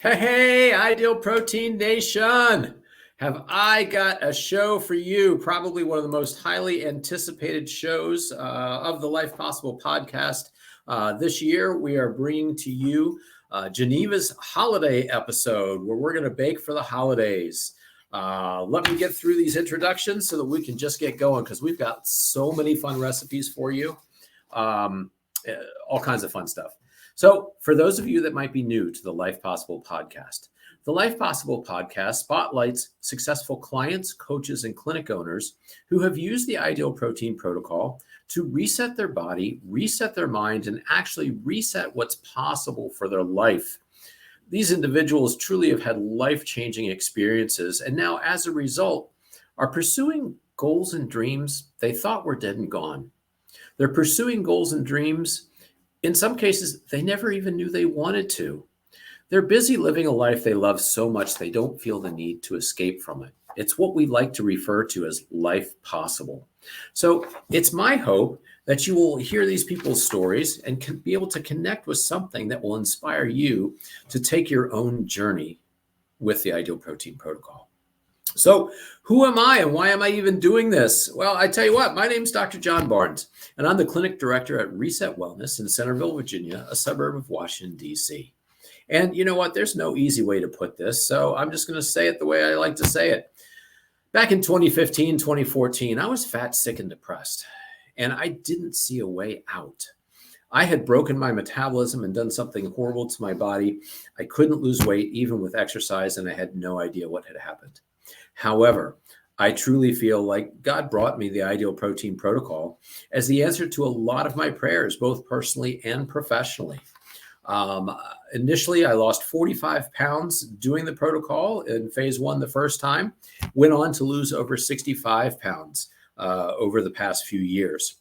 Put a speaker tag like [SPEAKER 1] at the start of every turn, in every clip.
[SPEAKER 1] Hey, Ideal Protein Nation. Have I got a show for you? Probably one of the most highly anticipated shows of the Life Possible podcast. This year, we are bringing to you Geneva's holiday episode where we're going to bake for the holidays. Let me get through these introductions so that we can just get going because we've got so many fun recipes for you. All kinds of fun stuff. So for those of you that might be new to the Life Possible podcast, the Life Possible podcast spotlights successful clients, coaches, and clinic owners who have used the Ideal Protein protocol to reset their body, reset their mind, and actually reset what's possible for their life. These individuals truly have had life-changing experiences, and now as a result are pursuing goals and dreams they thought were dead and gone. They're pursuing goals and dreams. In some cases, they never even knew they wanted to. They're busy living a life they love so much they don't feel the need to escape from it. It's what we like to refer to as life possible. So it's my hope that you will hear these people's stories and can be able to connect with something that will inspire you to take your own journey with the Ideal Protein protocol. So who am I and why am I even doing this? Well, I tell you what, my name's Dr. John Barnes, and I'm the clinic director at Reset Wellness in Centerville, Virginia, a suburb of Washington, D.C. And you know what? There's no easy way to put this, so I'm just going to say it the way I like to say it. Back in 2015, 2014, I was fat, sick, and depressed, and I didn't see a way out. I had broken my metabolism and done something horrible to my body. I couldn't lose weight even with exercise, and I had no idea what had happened. However, I truly feel like God brought me the Ideal Protein protocol as the answer to a lot of my prayers, both personally and professionally. Initially, I lost 45 pounds doing the protocol in phase one the first time, went on to lose over 65 pounds over the past few years.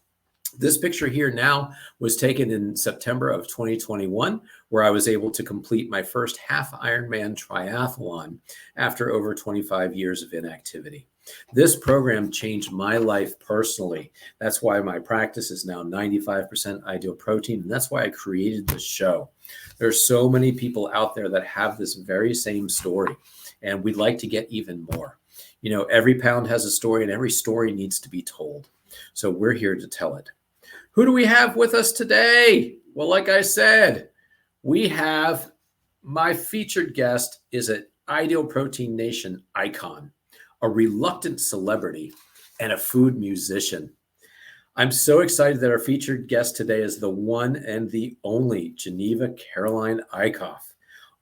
[SPEAKER 1] This picture here now was taken in September of 2021, where I was able to complete my first half Ironman triathlon after over 25 years of inactivity. This program changed my life personally. That's why my practice is now 95% Ideal Protein, and that's why I created this show. There's so many people out there that have this very same story, and we'd like to get even more. You know, every pound has a story, and every story needs to be told. So we're here to tell it. Who do we have with us today? Well, like I said, we have my featured guest is an Ideal Protein Nation icon, a reluctant celebrity, and a food musician. I'm so excited that our featured guest today is the one and the only Janeva Caroline Eickhoff,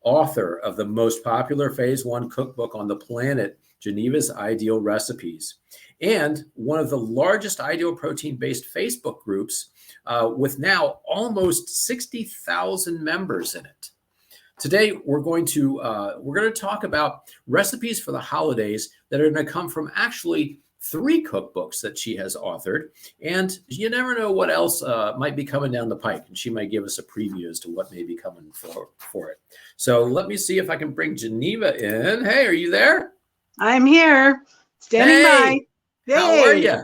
[SPEAKER 1] author of the most popular phase one cookbook on the planet, Geneva's Ideal Recipes, and one of the largest Ideal Protein-based Facebook groups with now almost 60,000 members in it. Today, we're going to talk about recipes for the holidays that are going to come from actually 3 cookbooks that she has authored, and you never know what else might be coming down the pike, and she might give us a preview as to what may be coming for it. So let me see if I can bring Janeva in. Hey, are you there?
[SPEAKER 2] I'm here, standing by.
[SPEAKER 1] Hey, how are you?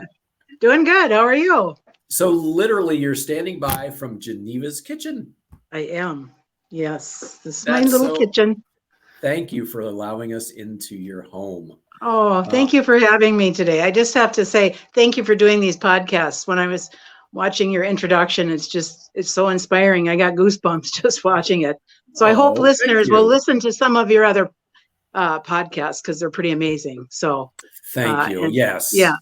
[SPEAKER 2] Doing good. How are you?
[SPEAKER 1] So literally, you're standing by from Geneva's kitchen.
[SPEAKER 2] I am. Yes, this is my little kitchen.
[SPEAKER 1] Thank you for allowing us into your home.
[SPEAKER 2] Oh, thank you for having me today. I just have to say thank you for doing these podcasts. When I was watching your introduction, it's so inspiring. I got goosebumps just watching it. So I hope listeners will listen to some of your other podcasts because they're pretty amazing. So
[SPEAKER 1] thank you. Yes.
[SPEAKER 2] Yeah.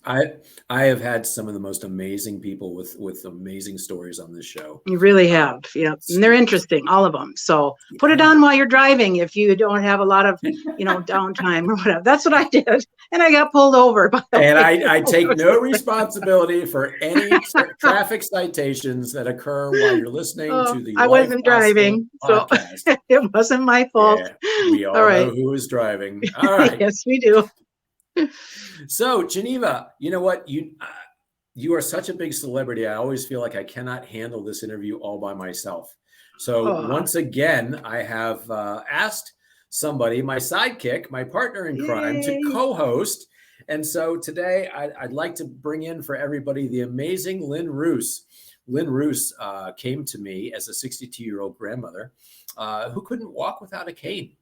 [SPEAKER 1] I have had some of the most amazing people with amazing stories on this show.
[SPEAKER 2] You really have. Yeah. And they're interesting, all of them. So put it on while you're driving if you don't have a lot of, downtime or whatever. That's what I did. And I got pulled over.
[SPEAKER 1] And I take no responsibility for any traffic citations that occur while you're listening to the
[SPEAKER 2] I wasn't driving, podcast. So it wasn't my fault.
[SPEAKER 1] Yeah, we all know who is driving. All right.
[SPEAKER 2] Yes, we do.
[SPEAKER 1] So, Janeva, you know what? You are such a big celebrity. I always feel like I cannot handle this interview all by myself. So once again, I have asked somebody, my sidekick, my partner in crime, to co-host. And so today I'd like to bring in for everybody the amazing Lynn Roos. Lynn Roos came to me as a 62-year-old grandmother who couldn't walk without a cane.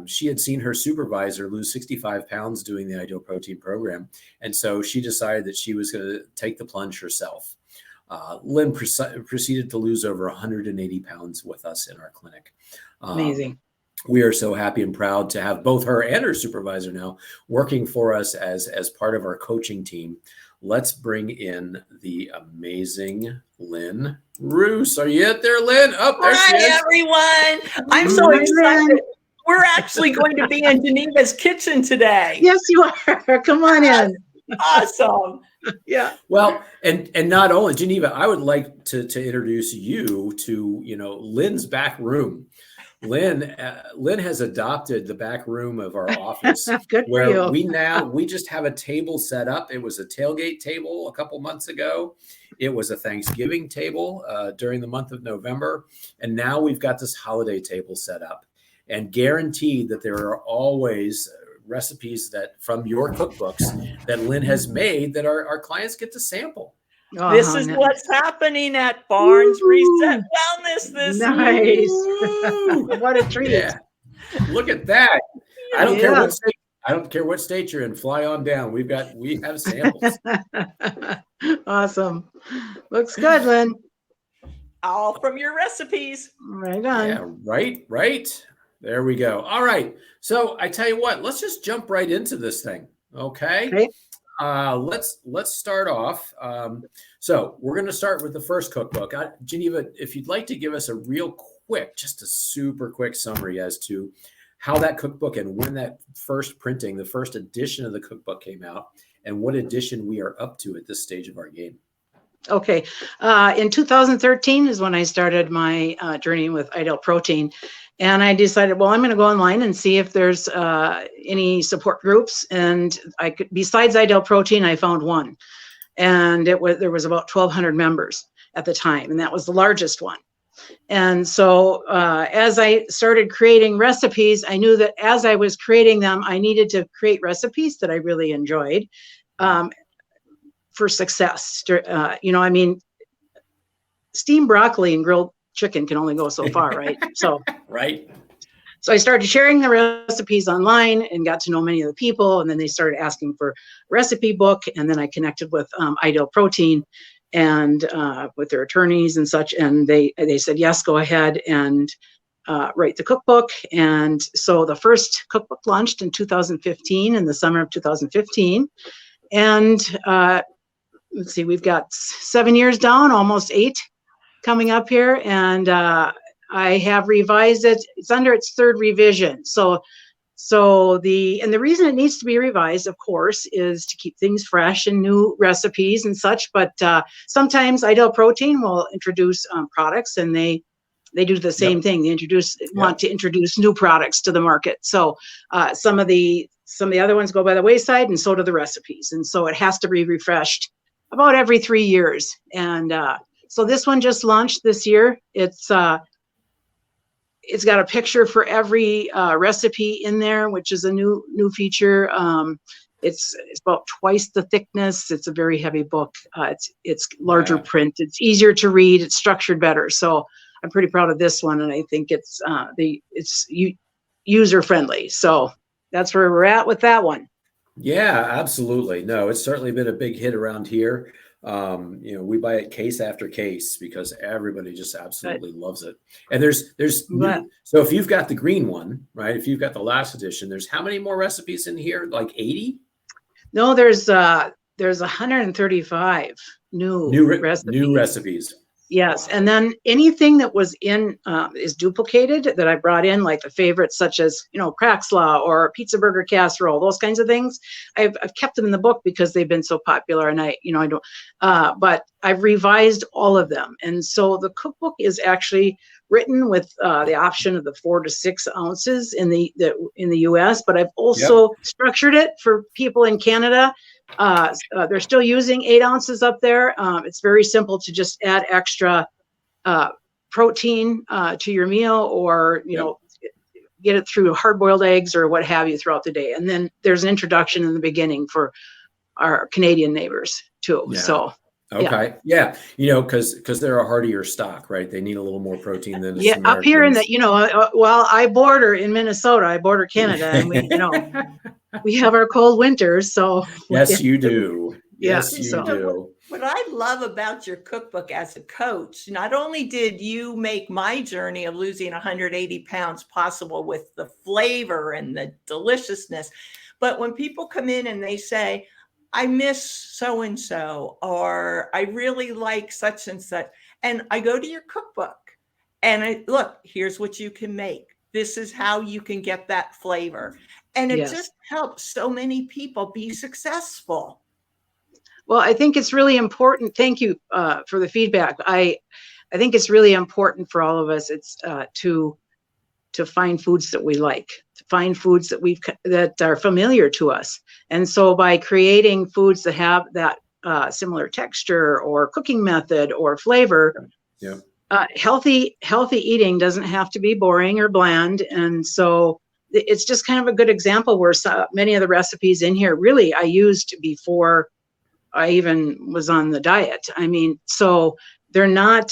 [SPEAKER 1] She had seen her supervisor lose 65 pounds doing the Ideal Protein program. And so she decided that she was going to take the plunge herself. Lynn proceeded to lose over 180 pounds with us in our clinic.
[SPEAKER 2] Amazing.
[SPEAKER 1] We are so happy and proud to have both her and her supervisor now working for us as part of our coaching team. Let's bring in the amazing Lynn Roos. Are you out there, Lynn? Oh, there she is.
[SPEAKER 3] Hi, everyone. I'm so excited. We're actually going to be in Geneva's kitchen today.
[SPEAKER 2] Yes, you are. Come on in.
[SPEAKER 3] Awesome.
[SPEAKER 2] Yeah.
[SPEAKER 1] Well, and not only Geneva, I would like to introduce you to, Lynn's back room. Lynn has adopted the back room of our office
[SPEAKER 2] Good
[SPEAKER 1] where
[SPEAKER 2] for you.
[SPEAKER 1] we just have a table set up. It was a tailgate table a couple months ago. It was a Thanksgiving table during the month of November. And now we've got this holiday table set up, and guaranteed that there are always recipes that from your cookbooks that Lynn has made that our clients get to sample.
[SPEAKER 3] This is what's happening at Barnes Reset Wellness this
[SPEAKER 2] nice.
[SPEAKER 3] year.
[SPEAKER 2] What a treat.
[SPEAKER 1] Yeah. Look at that. I don't care what state you're in. Fly on down. We have samples.
[SPEAKER 2] Awesome. Looks good, Lynn.
[SPEAKER 3] All from your recipes.
[SPEAKER 2] Right on.
[SPEAKER 1] Yeah, right. There we go. All right. So I tell you what, let's just jump right into this thing. Okay. Let's start off. So we're going to start with the first cookbook. Geneva, if you'd like to give us a real quick, just a super quick summary as to how that cookbook and when that first printing, the first edition of the cookbook came out, and what edition we are up to at this stage of our game.
[SPEAKER 2] Okay. In 2013 is when I started my journey with Ideal Protein. And I decided, well, I'm going to go online and see if there's any support groups. And besides Ideal Protein, I found one. And there was about 1,200 members at the time. And that was the largest one. And so as I started creating recipes, I knew that as I was creating them, I needed to create recipes that I really enjoyed for success. Steamed broccoli and grilled chicken can only go so far, right? So
[SPEAKER 1] right.
[SPEAKER 2] So I started sharing the recipes online and got to know many of the people, and then they started asking for a recipe book, and then I connected with Ideal Protein and with their attorneys and such, and they said yes, go ahead and write the cookbook. And so the first cookbook launched in 2015, in the summer of 2015, and let's see, we've got 7 years down, almost 8 coming up here, and I have revised it. It's under its 3rd revision. So the reason it needs to be revised, of course, is to keep things fresh and new recipes and such. But sometimes Ideal Protein will introduce products, and they do the same thing. They want to introduce new products to the market. So some of the other ones go by the wayside, and so do the recipes. And so it has to be refreshed about every 3 years. And so this one just launched this year. It's got a picture for every recipe in there, which is a new feature. It's about twice the thickness. It's a very heavy book. It's larger print. It's easier to read. It's structured better. So I'm pretty proud of this one, and I think it's user friendly. So that's where we're at with that one.
[SPEAKER 1] Yeah, absolutely. No, it's certainly been a big hit around here. We buy it case after case because everybody just absolutely loves it. And there's so if you've got the green one, right? If you've got the last edition, there's how many more recipes in here? Like 80?
[SPEAKER 2] No, there's 135 new recipes. Yes, and then anything that was in is duplicated that I brought in, like the favorites such as crack slaw or pizza burger casserole, those kinds of things. I've kept them in the book because they've been so popular, and I don't. But I've revised all of them, and so the cookbook is actually written with the option of the 4 to 6 ounces in the U.S. But I've also structured it for people in Canada. They're still using 8 ounces up there. It's very simple to just add extra protein to your meal, or get it through hard-boiled eggs or what have you throughout the day. And then there's an introduction in the beginning for our Canadian neighbors too. So
[SPEAKER 1] Okay. Yeah. Because they're a hardier stock, right? They need a little more protein than us
[SPEAKER 2] Up here in
[SPEAKER 1] Americans.
[SPEAKER 2] the, well, I border in Minnesota, I border Canada, and we have our cold winters. So
[SPEAKER 1] Yes, you do.
[SPEAKER 2] Yeah.
[SPEAKER 1] Yes, you
[SPEAKER 2] So
[SPEAKER 1] do.
[SPEAKER 3] What I love about your cookbook as a coach, not only did you make my journey of losing 180 pounds possible with the flavor and the deliciousness, but when people come in and they say, I miss so-and-so, or I really like such and such, and I go to your cookbook and look, here's what you can make. This is how you can get that flavor. And it just helps so many people be successful.
[SPEAKER 2] Well, I think it's really important. Thank you for the feedback. I think it's really important for all of us. It's to find foods that we like, to find foods that are familiar to us. And so by creating foods that have that similar texture or cooking method or flavor, healthy eating doesn't have to be boring or bland. And so it's just kind of a good example where many of the recipes in here really I used before I even was on the diet. I mean, so they're not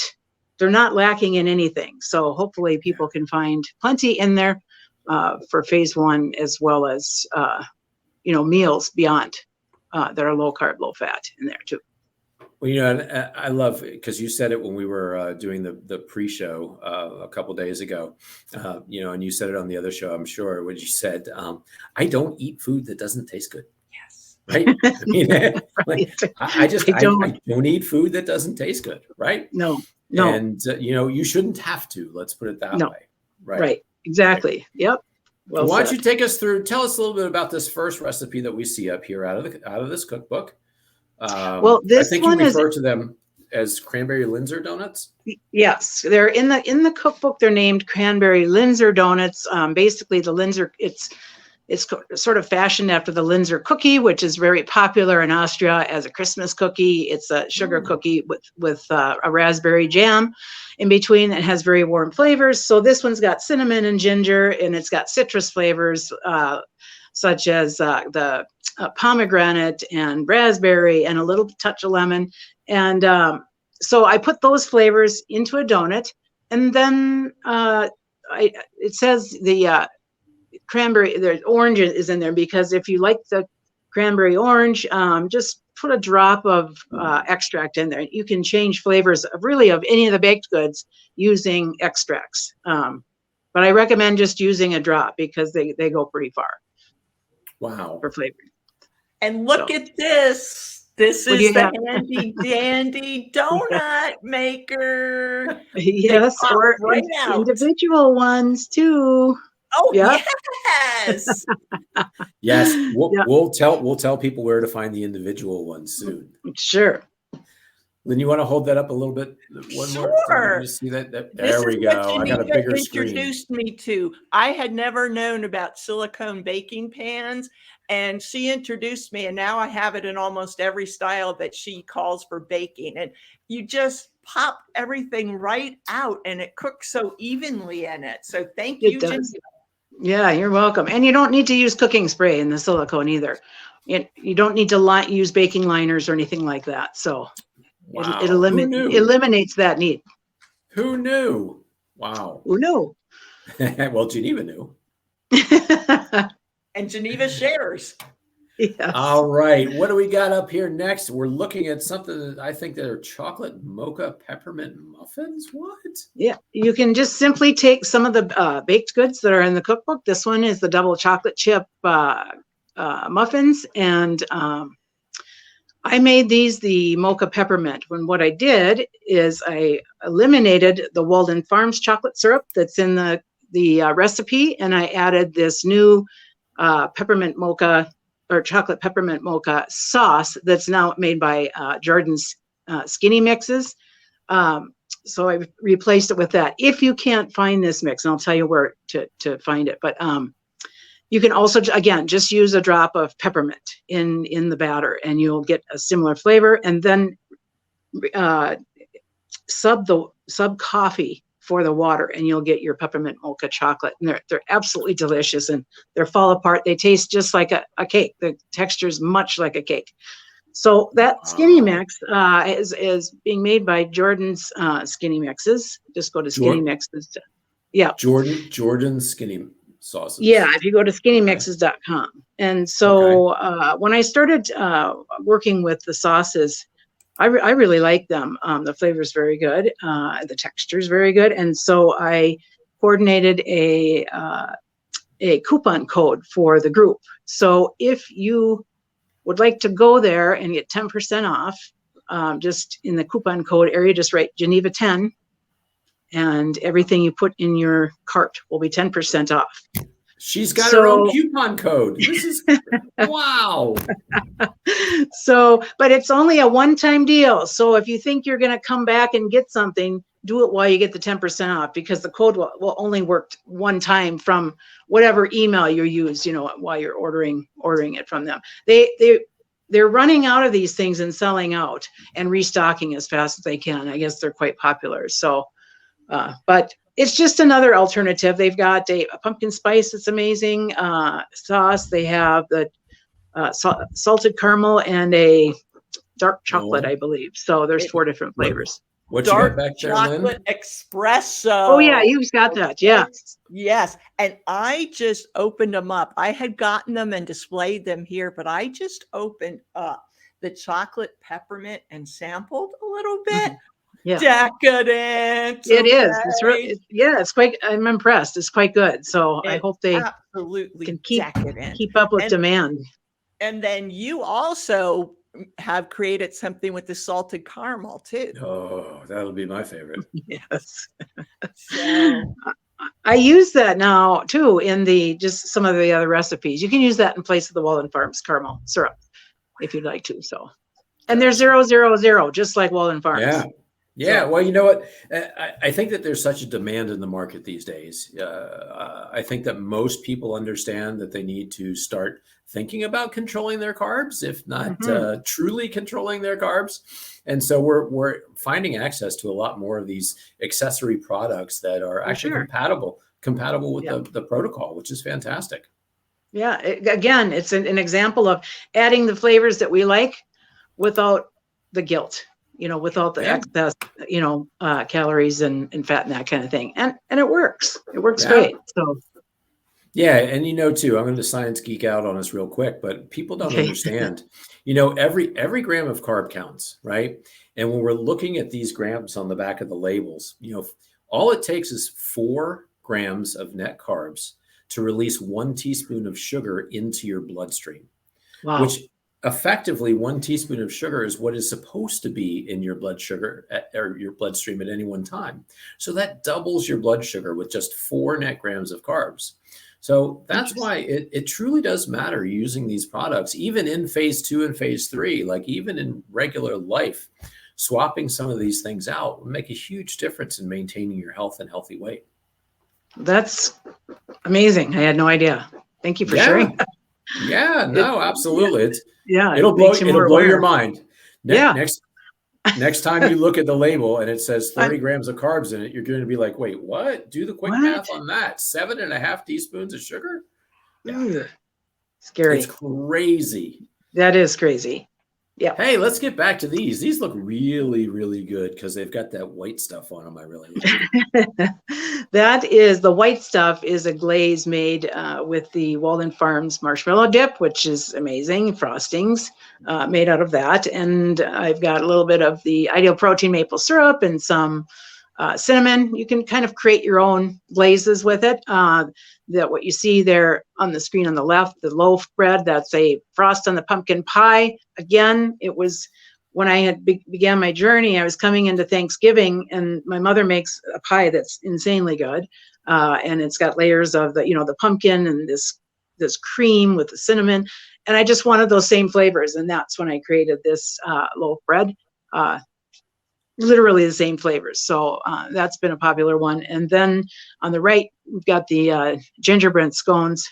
[SPEAKER 2] lacking in anything. So hopefully people can find plenty in there for phase one, as well as, meals beyond that are low carb, low fat in there too.
[SPEAKER 1] Well, I love, because you said it when we were doing the pre-show a couple days ago, and you said it on the other show, I'm sure, when you said, I don't eat food that doesn't taste good. Right? I mean, I don't eat food that doesn't taste good, right?
[SPEAKER 2] No.
[SPEAKER 1] And you shouldn't have to. Let's put it that way.
[SPEAKER 2] Right. Exactly. Right. Yep.
[SPEAKER 1] Well, why don't you take us through? Tell us a little bit about this first recipe that we see up here out of this cookbook.
[SPEAKER 2] Well, this
[SPEAKER 1] I think
[SPEAKER 2] one
[SPEAKER 1] you refer to them as cranberry Linzer donuts.
[SPEAKER 2] Yes, they're in the cookbook. They're named cranberry Linzer donuts. Basically, the Linzer it's sort of fashioned after the Linzer cookie, which is very popular in Austria as a Christmas cookie. It's a sugar cookie with a raspberry jam in between. It has very warm flavors. So this one's got cinnamon and ginger, and it's got citrus flavors such as the pomegranate and raspberry and a little touch of lemon. And so I put those flavors into a donut, and then it says the cranberry, the orange is in there, because if you like the cranberry orange, just put a drop of extract in there. You can change flavors of any of the baked goods using extracts. But I recommend just using a drop because they go pretty far.
[SPEAKER 1] Wow.
[SPEAKER 2] For flavor.
[SPEAKER 3] And look at this. This is the handy dandy donut maker.
[SPEAKER 2] Yes, or individual ones too.
[SPEAKER 3] Oh, yes.
[SPEAKER 1] Yes. We'll tell people where to find the individual ones soon.
[SPEAKER 2] Sure.
[SPEAKER 1] Lynn, you want to hold that up a little bit?
[SPEAKER 3] Sure.
[SPEAKER 1] You see that? There we go. I got a bigger screen.
[SPEAKER 3] Introduced me to. I had never known about silicone baking pans, and she introduced me, and now I have it in almost every style that she calls for baking. And you just pop everything right out, and it cooks so evenly in it. So thank you, Janeva.
[SPEAKER 2] Yeah, you're welcome. And you don't need to use cooking spray in the silicone either. You don't need to use baking liners or anything like that. So it eliminates that need.
[SPEAKER 1] Who knew? Wow.
[SPEAKER 2] Who knew?
[SPEAKER 1] Well, Geneva knew.
[SPEAKER 3] And Geneva shares.
[SPEAKER 2] Yes.
[SPEAKER 1] All right. What do we got up here next? We're looking at something that I think that are chocolate mocha peppermint muffins. What?
[SPEAKER 2] Yeah. You can just simply take some of the baked goods that are in the cookbook. This one is the double chocolate chip muffins. And I made these the mocha peppermint. When what I did is I eliminated the Walden Farms chocolate syrup that's in the recipe, and I added this new peppermint mocha or chocolate peppermint mocha sauce that's now made by Jordan's Skinny Mixes. So I replaced it with that. If you can't find this mix, and I'll tell you where to find it, but you can also, again, just use a drop of peppermint in the batter, and you'll get a similar flavor. And then sub coffee for the water, and you'll get your peppermint mocha chocolate. And they're absolutely delicious, and they're fall apart. They taste just like a cake. The texture is much like a cake. So that skinny mix is being made by Jordan's Skinny Mixes. Just go to Skinny Mixes. Yeah.
[SPEAKER 1] Jordan Skinny Sauces.
[SPEAKER 2] Yeah, if you go to skinnymixes.com. And so when I started working with the sauces, I really like them. The flavor is very good. The texture is very good. And so I coordinated a coupon code for the group. So if you would like to go there and get 10% off, just in the coupon code area, just write Janeva 10, and everything you put in your cart will be 10% off.
[SPEAKER 1] She's got her own coupon code. This is wow.
[SPEAKER 2] So, but it's only a one-time deal. So if you think you're going to come back and get something, do it while you get the 10% off, because the code will only work one time from whatever email you use, while you're ordering it from them. They're running out of these things and selling out and restocking as fast as they can. I guess they're quite popular. So, but it's just another alternative. They've got a pumpkin spice. It's amazing sauce. They have the salted caramel and a dark chocolate, I believe. So there's 4 different flavors.
[SPEAKER 1] What
[SPEAKER 3] dark
[SPEAKER 1] you got back there,
[SPEAKER 3] chocolate
[SPEAKER 1] Lynn?
[SPEAKER 3] espresso.
[SPEAKER 2] Oh yeah, you've got that. Yeah.
[SPEAKER 3] Yes. And I just opened them up. I had gotten them and displayed them here, but I just opened up the chocolate peppermint and sampled a little bit.
[SPEAKER 2] Yeah.
[SPEAKER 3] Decadent.
[SPEAKER 2] It is. It's quite, I'm impressed. It's quite good. So I hope they
[SPEAKER 3] absolutely
[SPEAKER 2] can keep up with demand.
[SPEAKER 3] And then you also have created something with the salted caramel too.
[SPEAKER 1] Oh, that'll be my favorite.
[SPEAKER 2] Yes.
[SPEAKER 3] So
[SPEAKER 2] I use that now too in just some of the other recipes. You can use that in place of the Walden Farms caramel syrup if you'd like to. So, and they're 000, just like Walden Farms.
[SPEAKER 1] Yeah. Well, you know what? I think that there's such a demand in the market these days. I think that most people understand that they need to start thinking about controlling their carbs, if not truly controlling their carbs. And so we're finding access to a lot more of these accessory products that are actually compatible with the protocol, which is fantastic.
[SPEAKER 2] Yeah. Again, it's an example of adding the flavors that we like without the guilt. Without the excess, calories and fat and that kind of thing. And it works. It works great. So.
[SPEAKER 1] Yeah. And too, I'm going to science geek out on us real quick, but people don't understand, every gram of carb counts, right? And when we're looking at these grams on the back of the labels, all it takes is 4 grams of net carbs to release 1 teaspoon of sugar into your bloodstream.
[SPEAKER 2] Wow.
[SPEAKER 1] Which effectively 1 teaspoon of sugar is what is supposed to be in your blood sugar or your bloodstream at any one time. So that doubles your blood sugar with just 4 net grams of carbs. So that's why it truly does matter using these products, even in phase 2 and phase 3, like even in regular life, swapping some of these things out will make a huge difference in maintaining your health and healthy weight.
[SPEAKER 2] That's amazing. I had no idea. Thank you for sharing.
[SPEAKER 1] Yeah, no, absolutely.
[SPEAKER 2] It'll
[SPEAKER 1] blow your mind. Next time you look at the label and it says 30 grams of carbs in it, you're going to be like, wait, what? Do the quick math on that. 7.5 teaspoons of sugar?
[SPEAKER 2] Yeah. Scary.
[SPEAKER 1] It's crazy.
[SPEAKER 2] That is crazy. Yeah.
[SPEAKER 1] Hey, let's get back to these. These look really, really good because they've got that white stuff on them. I really like.
[SPEAKER 2] That is the white stuff is a glaze made with the Walden Farms marshmallow dip, which is amazing. Frostings made out of that. And I've got a little bit of the Ideal Protein maple syrup and some cinnamon. You can kind of create your own glazes with it. That what you see there on the screen on the left, the loaf bread, that's a frost on the pumpkin pie. Again, it was when I had began my journey, I was coming into Thanksgiving and my mother makes a pie that's insanely good. And it's got layers of the pumpkin and this cream with the cinnamon. And I just wanted those same flavors. And that's when I created this loaf bread. Literally the same flavors. So that's been a popular one. And then on the right, we've got the gingerbread scones.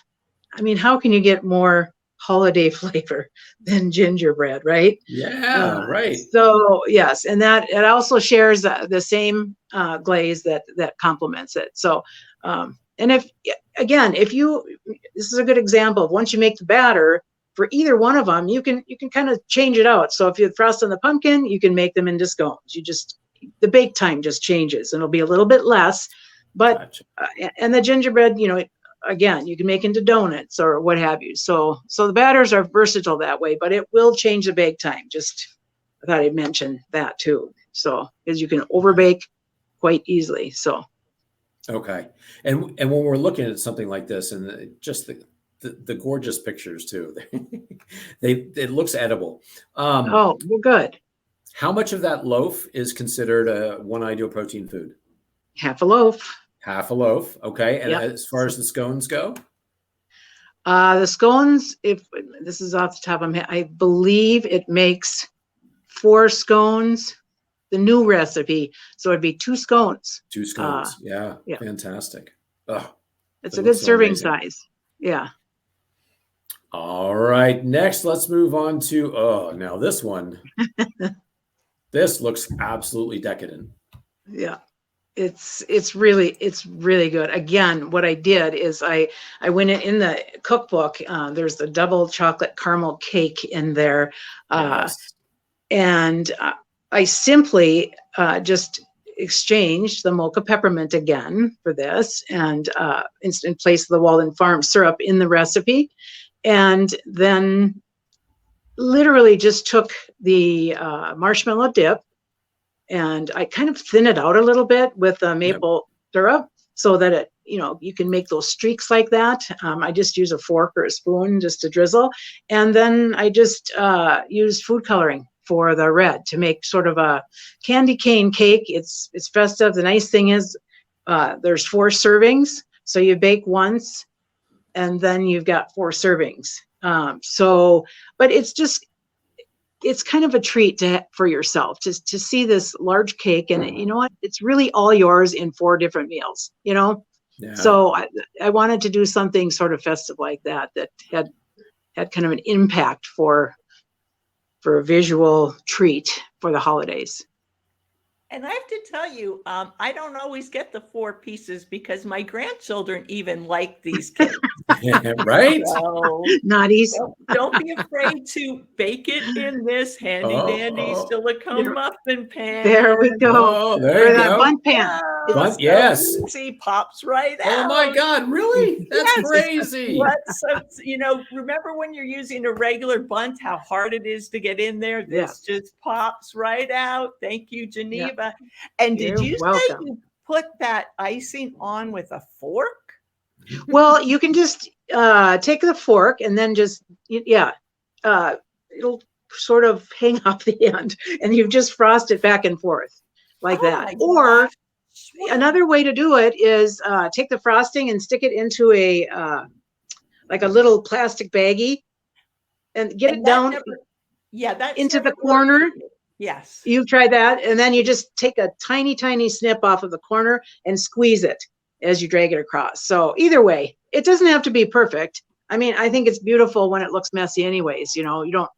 [SPEAKER 2] I mean, how can you get more holiday flavor than gingerbread, right?
[SPEAKER 1] Yeah, right.
[SPEAKER 2] So yes, and that it also shares the same glaze that complements it. So, and if this is a good example of once you make the batter, for either one of them, you can kind of change it out. So if you frost on the pumpkin, you can make them into scones. The bake time just changes, and it'll be a little bit less. But
[SPEAKER 1] Gotcha.
[SPEAKER 2] And the gingerbread, again, you can make into donuts or what have you. So the batters are versatile that way, but it will change the bake time. I thought I'd mention that too. So because you can overbake quite easily. So.
[SPEAKER 1] Okay. And when we're looking at something like this, and just the gorgeous pictures too, it looks edible.
[SPEAKER 2] Well, good.
[SPEAKER 1] How much of that loaf is considered one ideal protein food?
[SPEAKER 2] Half a loaf.
[SPEAKER 1] Half a loaf. Okay. And
[SPEAKER 2] Yep.
[SPEAKER 1] as far as the scones go?
[SPEAKER 2] The scones, if this is off the top of my head, I believe it makes 4 scones, the new recipe. So it'd be 2 scones.
[SPEAKER 1] 2 scones. Yeah.
[SPEAKER 2] Yeah.
[SPEAKER 1] Fantastic. Oh,
[SPEAKER 2] It's
[SPEAKER 1] that
[SPEAKER 2] a good
[SPEAKER 1] looks so
[SPEAKER 2] serving
[SPEAKER 1] amazing.
[SPEAKER 2] size. Yeah.
[SPEAKER 1] All right. Next, let's move on to, now this one. This looks absolutely decadent.
[SPEAKER 2] Yeah. It's really good. Again, what I did is I went in the cookbook. There's the double chocolate caramel cake in there.
[SPEAKER 1] Yes.
[SPEAKER 2] And I simply just exchanged the mocha peppermint again for this, and in place of the Walden Farm syrup in the recipe. And then literally just took the marshmallow dip, and I kind of thin it out a little bit with maple syrup so that it, you can make those streaks like that. I just use a fork or a spoon just to drizzle. And then I just use food coloring for the red to make sort of a candy cane cake. It's festive. The nice thing is there's 4 servings. So you bake once and then you've got 4 servings. But it's kind of a treat for yourself to see this large cake, and you know what? It's really all yours in 4 different meals, Yeah. So I wanted to do something sort of festive like that had kind of an impact for a visual treat for the holidays.
[SPEAKER 3] And I have to tell you, I don't always get the 4 pieces because my grandchildren even like these cakes.
[SPEAKER 1] Right?
[SPEAKER 3] So
[SPEAKER 2] Not easy.
[SPEAKER 3] don't be afraid to bake it in this handy dandy silicone muffin pan.
[SPEAKER 2] There we go.
[SPEAKER 1] Oh, there you
[SPEAKER 2] that
[SPEAKER 1] go.
[SPEAKER 2] bun pan.
[SPEAKER 1] Bun- yes.
[SPEAKER 3] See, pops right out.
[SPEAKER 1] Oh my God, really? That's
[SPEAKER 3] Yes.
[SPEAKER 1] crazy.
[SPEAKER 3] So, remember when you're using a regular bundt, how hard it is to get in there? This just pops right out. Thank you, Janeva. Yeah. And did
[SPEAKER 2] You're
[SPEAKER 3] you
[SPEAKER 2] welcome.
[SPEAKER 3] say you put that icing on with a fork?
[SPEAKER 2] Well, you can just take the fork and then just, it'll sort of hang off the end, and you just frost it back and forth like that. Or another way to do it is take the frosting and stick it into a like a little plastic baggie and get it down into the corner.
[SPEAKER 3] Yes.
[SPEAKER 2] You've tried that. And then you just take a tiny, tiny snip off of the corner and squeeze it as you drag it across. So either way, it doesn't have to be perfect. I mean, I think it's beautiful when it looks messy anyways. You don't,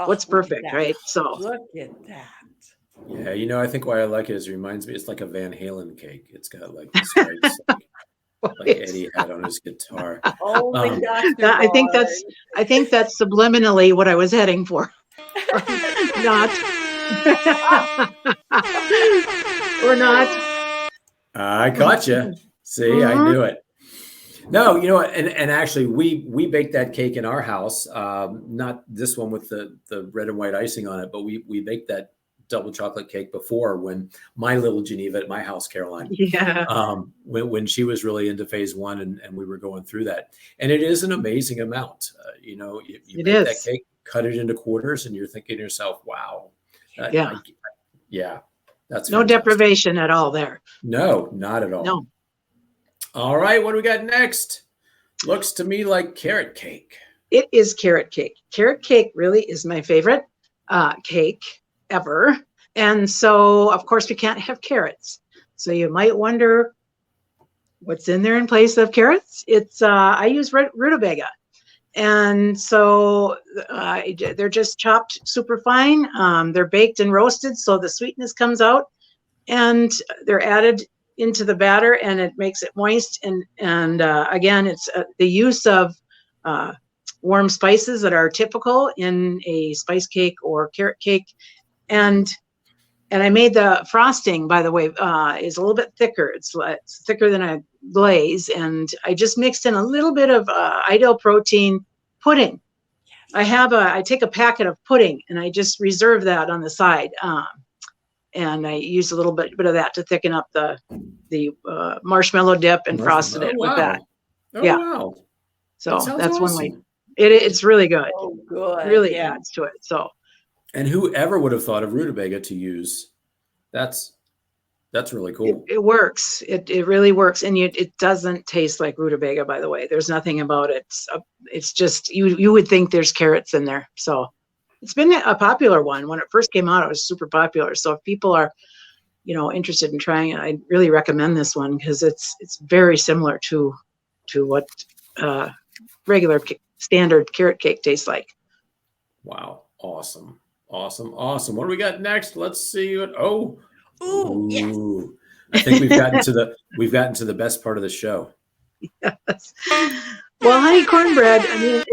[SPEAKER 2] what's perfect, right? So
[SPEAKER 3] look at that.
[SPEAKER 1] Yeah, I think why I like it is it reminds me, it's like a Van Halen cake. It's got like the stripes like Eddie had on his guitar.
[SPEAKER 3] Oh my gosh.
[SPEAKER 2] I think that's subliminally what I was heading for. Not. Or not.
[SPEAKER 1] I caught you. See, I knew it. No, and actually we baked that cake in our house. Not this one with the red and white icing on it, but we baked that double chocolate cake before when my little Geneva at my house, Caroline.
[SPEAKER 2] Yeah.
[SPEAKER 1] When she was really into phase 1 and we were going through that. And it is an amazing amount. You bake that cake, cut it into quarters, and you're thinking to yourself, wow.
[SPEAKER 2] Yeah.
[SPEAKER 1] That's
[SPEAKER 2] no
[SPEAKER 1] fantastic.
[SPEAKER 2] deprivation at all there.
[SPEAKER 1] No, not at all.
[SPEAKER 2] No.
[SPEAKER 1] All right, what do we got next? Looks to me like carrot cake.
[SPEAKER 2] It is carrot cake. Carrot cake really is my favorite cake ever. And so, of course, we can't have carrots. So you might wonder what's in there in place of carrots. It's I use rutabaga. And so they're just chopped super fine. They're baked and roasted, so the sweetness comes out, and they're added into the batter, and it makes it moist. And again, it's the use of warm spices that are typical in a spice cake or carrot cake. And I made the frosting, by the way, is a little bit thicker. It's thicker than a glaze. And I just mixed in a little bit of Ideal Protein pudding. I take a packet of pudding and I just reserve that on the side. And I used a little bit of that to thicken up the marshmallow dip and frosted it with that.
[SPEAKER 1] Oh,
[SPEAKER 2] yeah.
[SPEAKER 1] Wow.
[SPEAKER 2] So
[SPEAKER 1] that's
[SPEAKER 2] awesome.
[SPEAKER 1] one
[SPEAKER 2] way. It's really good.
[SPEAKER 3] Oh, good.
[SPEAKER 2] It really adds to it. So.
[SPEAKER 1] And whoever would have thought of rutabaga to use? That's really cool.
[SPEAKER 2] It works. It really works, and it doesn't taste like rutabaga. By the way, there's nothing about it. It's just you would think there's carrots in there. So it's been a popular one. When it first came out, it was super popular. So if people are, interested in trying it, I really recommend this one because it's very similar to what regular standard carrot cake tastes like.
[SPEAKER 1] Wow! Awesome. What do we got next? Let's see. Ooh,
[SPEAKER 3] yes.
[SPEAKER 1] I think we've gotten to the best part of the show.
[SPEAKER 2] Yes. Well, honey cornbread. I mean,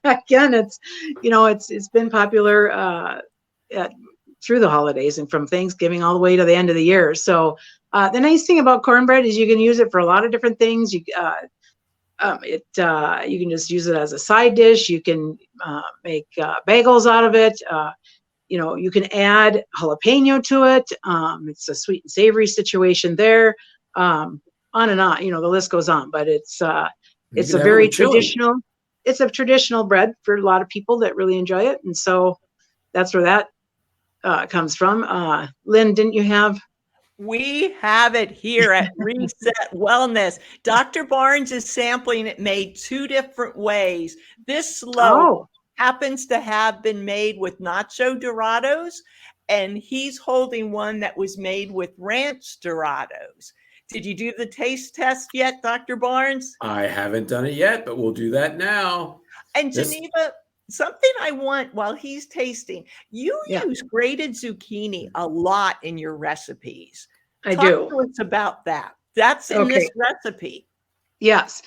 [SPEAKER 2] again, it's been popular through the holidays and from Thanksgiving all the way to the end of the year. So the nice thing about cornbread is you can use it for a lot of different things. You can just use it as a side dish. You can make bagels out of it. You can add jalapeno to it. It's a sweet and savory situation there. On and on. The list goes on. But it's a very traditional. It's a traditional bread for a lot of people that really enjoy it, and so that's where that comes from. Lynn, didn't you have?
[SPEAKER 3] We have it here at Reset Wellness. Dr. Barnes is sampling it made two different ways. This loaf happens to have been made with nacho Dorados, and he's holding one that was made with ranch Dorados. Did you do the taste test yet, Dr. Barnes?
[SPEAKER 1] I haven't done it yet, but we'll do that now.
[SPEAKER 3] And Janeva, something I want while he's tasting, you use grated zucchini a lot in your recipes.
[SPEAKER 2] I
[SPEAKER 3] Talk
[SPEAKER 2] do.
[SPEAKER 3] to us about that. That's in this recipe.
[SPEAKER 2] Yes.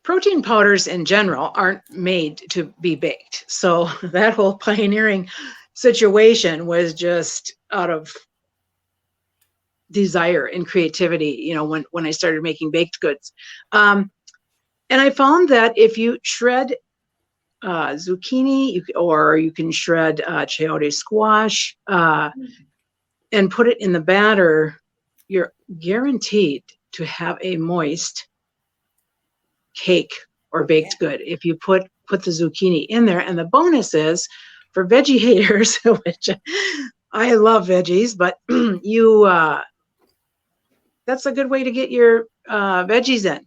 [SPEAKER 2] Protein powders in general aren't made to be baked. So that whole pioneering situation was just out of desire and creativity, when I started making baked goods. And I found that if you shred zucchini, or you can shred chayote squash and put it in the batter, you're guaranteed to have a moist cake or baked good if you put the zucchini in there. And the bonus is for veggie haters, which I love veggies, but that's a good way to get your veggies in.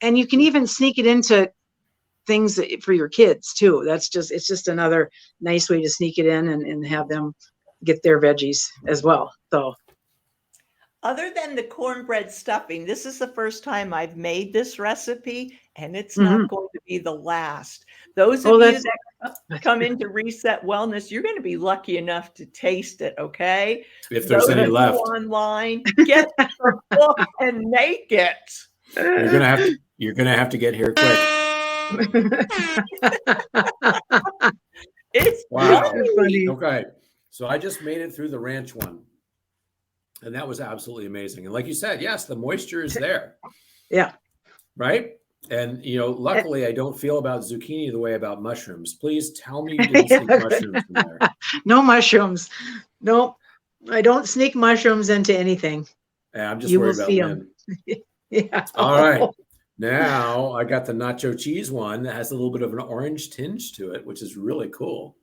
[SPEAKER 2] And you can even sneak it into things for your kids too. It's just another nice way to sneak it in and have them get their veggies as well. So
[SPEAKER 3] other than the cornbread stuffing, this is the first time I've made this recipe, and it's not going to be the last. Those of you that come into Reset Wellness, you're going to be lucky enough to taste it, okay?
[SPEAKER 1] If there's any left.
[SPEAKER 3] Online, get the book and make it.
[SPEAKER 1] You're gonna have to get here quick.
[SPEAKER 3] It's
[SPEAKER 2] funny.
[SPEAKER 1] Okay. So I just made it through the ranch one. And that was absolutely amazing. And like you said, yes, the moisture is there.
[SPEAKER 2] Yeah.
[SPEAKER 1] Right? And, luckily I don't feel about zucchini the way about mushrooms. Please tell me you didn't sneak mushrooms in there.
[SPEAKER 2] No mushrooms. Nope. I don't sneak mushrooms into anything.
[SPEAKER 1] Yeah, I'm just worried about Lynn.
[SPEAKER 2] Yeah.
[SPEAKER 1] All right. Now I got the nacho cheese one that has a little bit of an orange tinge to it, which is really cool.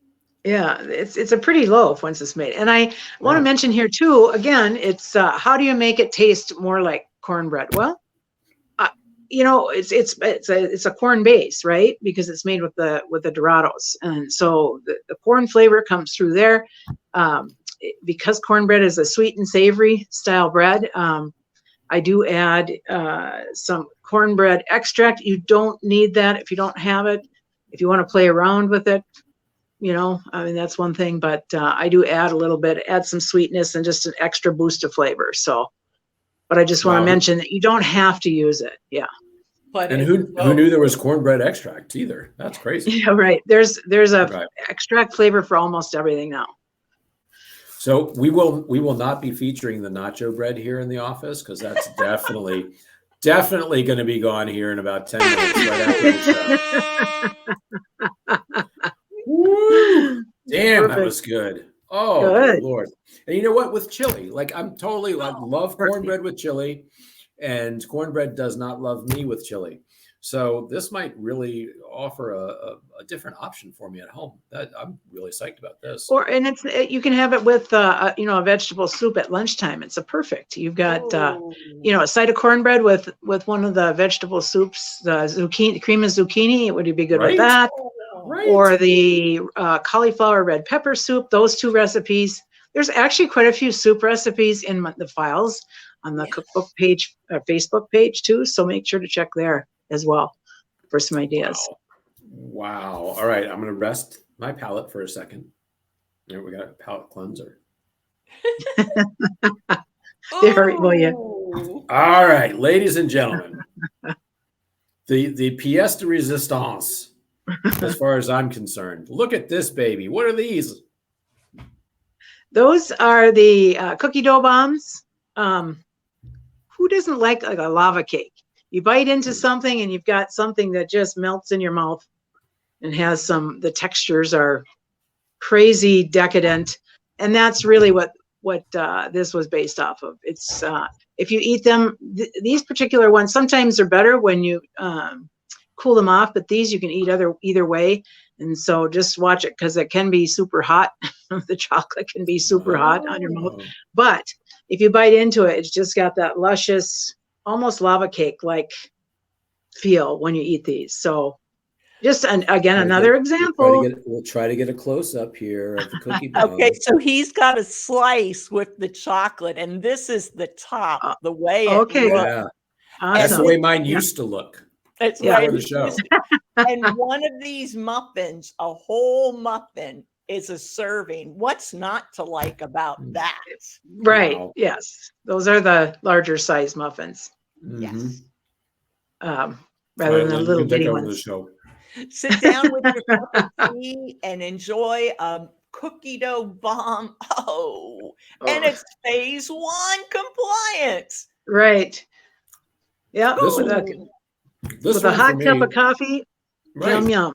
[SPEAKER 2] Yeah, it's a pretty loaf once it's made. And I want to mention here too, again, it's how do you make it taste more like cornbread? Well, it's a corn base, right? Because it's made with the Dorados, and so the corn flavor comes through there. Because cornbread is a sweet and savory style bread, I do add some cornbread extract. You don't need that if you don't have it. If you want to play around with it, that's one thing. But I do add a little bit, add some sweetness and just an extra boost of flavor. So, but I just want to mention that you don't have to use it. Yeah.
[SPEAKER 3] But
[SPEAKER 1] And who knew there was cornbread extract either? That's crazy.
[SPEAKER 2] Yeah, right. There's a
[SPEAKER 1] Right.
[SPEAKER 2] extract flavor for almost everything now.
[SPEAKER 1] So we will not be featuring the nacho bread here in the office because that's definitely going to be gone here in about 10 minutes right after the show. Woo! Damn, that was good. Oh,
[SPEAKER 2] Good.
[SPEAKER 1] good Lord. And you know what? With chili, like I love cornbread with chili, and cornbread does not love me with chili. So this might really offer a different option for me at home. I'm really psyched about this.
[SPEAKER 2] You can have it with a vegetable soup at lunchtime. It's a perfect. You've got a side of cornbread with one of the vegetable soups, the zucchini, cream of zucchini. Would you be good with that?
[SPEAKER 1] Right.
[SPEAKER 2] Or the cauliflower red pepper soup. Those two recipes. There's actually quite a few soup recipes in the files on the cookbook page, Facebook page too. So make sure to check there as well for some ideas.
[SPEAKER 1] Wow. All right. I'm going to rest my palate for a second. There we got a palate cleanser. All right, ladies and gentlemen, the pièce de résistance, as far as I'm concerned. Look at this baby. What are these?
[SPEAKER 2] Those are the cookie dough bombs. Who doesn't like a lava cake? You bite into something and you've got something that just melts in your mouth and has the textures are crazy decadent. And that's really what this was based off of. It's if you eat them, these particular ones, sometimes they're better when you cool them off, but these you can eat either way. And so just watch it because it can be super hot. The chocolate can be super hot on your mouth. But if you bite into it, it's just got that luscious, almost lava cake like feel when you eat these. So just another example.
[SPEAKER 1] We'll try to get a close up here of the cookie bomb.
[SPEAKER 3] Okay, so he's got a slice with the chocolate, and this is the top, the way it looks.
[SPEAKER 1] Yeah. Awesome. That's the way mine used to look.
[SPEAKER 3] It's
[SPEAKER 1] before the show.
[SPEAKER 3] And one of these muffins, a whole muffin, is a serving. What's not to like about that?
[SPEAKER 2] Right.
[SPEAKER 1] Wow.
[SPEAKER 2] Yes. Those are the larger size muffins.
[SPEAKER 3] Yes.
[SPEAKER 2] Rather than the little bitty ones.
[SPEAKER 3] Sit down with your cup of tea and enjoy a cookie dough bomb. And it's phase 1 compliance.
[SPEAKER 2] Right. Yeah.
[SPEAKER 1] With
[SPEAKER 2] a hot cup of coffee.
[SPEAKER 1] Right.
[SPEAKER 2] Yum, yum.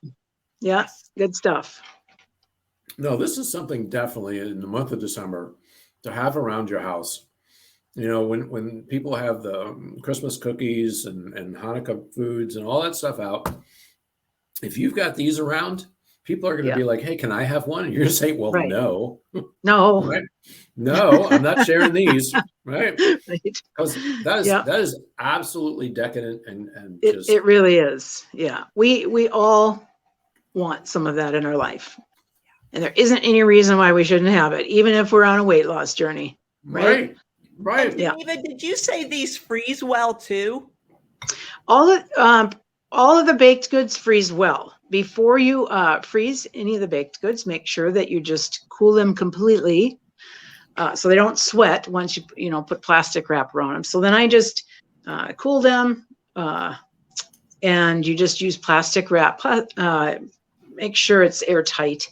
[SPEAKER 2] Yeah. Good stuff.
[SPEAKER 1] No, this is something definitely in the month of December to have around your house. You know, when people have the Christmas cookies and Hanukkah foods and all that stuff out, if you've got these around, people are going to be like, hey, can I have one? And you're going to say, well, no.
[SPEAKER 2] No.
[SPEAKER 1] Right? No, I'm not sharing these. Right. Because that is absolutely decadent and just...
[SPEAKER 2] It really is. Yeah. We all want some of that in our life. And there isn't any reason why we shouldn't have it, even if we're on a weight loss journey. Right.
[SPEAKER 3] Yeah. Janeva, did you say these freeze well too?
[SPEAKER 2] All of the baked goods freeze well. Before you freeze any of the baked goods, make sure that you just cool them completely so they don't sweat once you put plastic wrap around them. So then I just cool them and you just use plastic wrap. Make sure it's airtight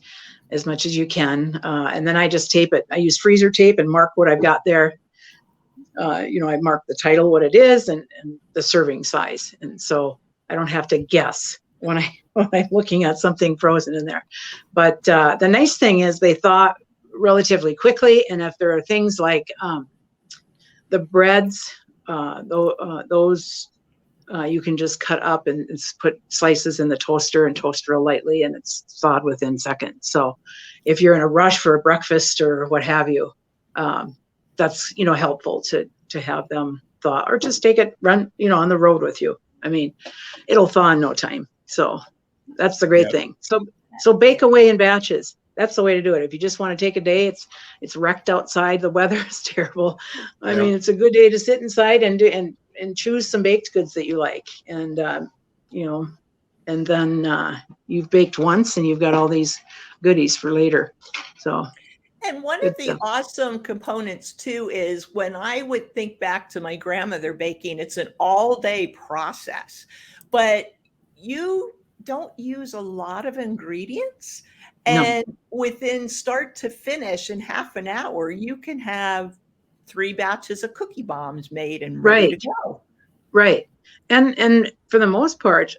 [SPEAKER 2] as much as you can. And then I just tape it. I use freezer tape and mark what I've got there. I mark the title, what it is, and the serving size. And so I don't have to guess when I'm looking at something frozen in there. But the nice thing is they thaw relatively quickly. And if there are things like the breads, those you can just cut up and put slices in the toaster and toast real lightly, and it's thawed within seconds. So if you're in a rush for a breakfast or what have you, that's helpful to have them thaw, or just take it, run on the road with you. I mean, it'll thaw in no time. So that's the great thing. So bake away in batches. That's the way to do it. If you just want to take a day, it's wrecked outside. The weather is terrible. I mean, it's a good day to sit inside and choose some baked goods that you like. And, and then you've baked once and you've got all these goodies for later. So.
[SPEAKER 3] And one of the awesome components too is when I would think back to my grandmother baking, it's an all-day process. but you don't use a lot of ingredients. And within start to finish in half an hour, you can have 3 batches of cookie bombs made and ready to go.
[SPEAKER 2] Right. And for the most part,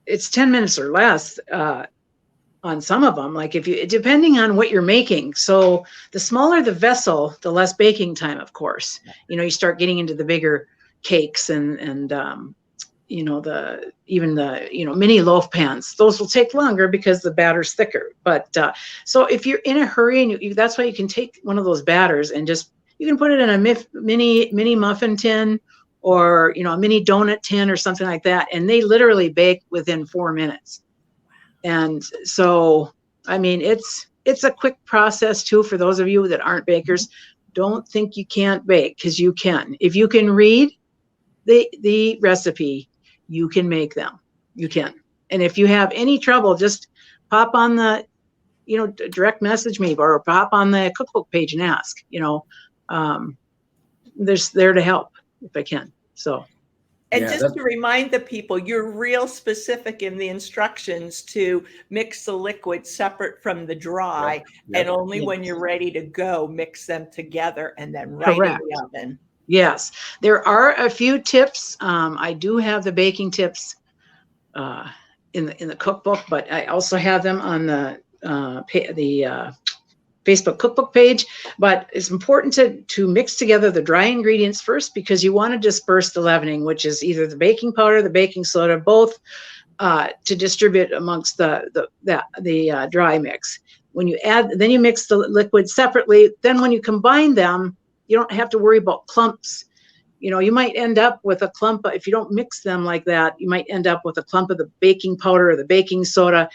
[SPEAKER 2] it's 10 minutes or less on some of them. Like depending on what you're making. So the smaller the vessel, the less baking time, of course. You start getting into the bigger cakes and the mini loaf pans. Those will take longer because the batter's thicker. But so if you're in a hurry, and that's why you can take one of those batters and you can put it in a mini muffin tin, or a mini donut tin or something like that, and they literally bake within 4 minutes. And so, I mean, it's a quick process too. For those of you that aren't bakers, don't think you can't bake, because you can. If you can read the recipe, you can make them. You can. And if you have any trouble, just pop on the, direct message me, or pop on the cookbook page and ask. There's there to help if I can. So.
[SPEAKER 3] And just to remind the people, you're real specific in the instructions to mix the liquid separate from the dry, and only when you're ready to go, mix them together and then right in the oven.
[SPEAKER 2] Yes, there are a few tips. I do have the baking tips in the cookbook, but I also have them on the Facebook cookbook page. But it's important to mix together the dry ingredients first, because you want to disperse the leavening, which is either the baking powder, the baking soda, both, to distribute amongst the dry mix. When you then you mix the liquid separately. Then when you combine them, you don't have to worry about clumps. You might end up with a clump. If you don't mix them like that, you might end up with a clump of the baking powder or the baking soda,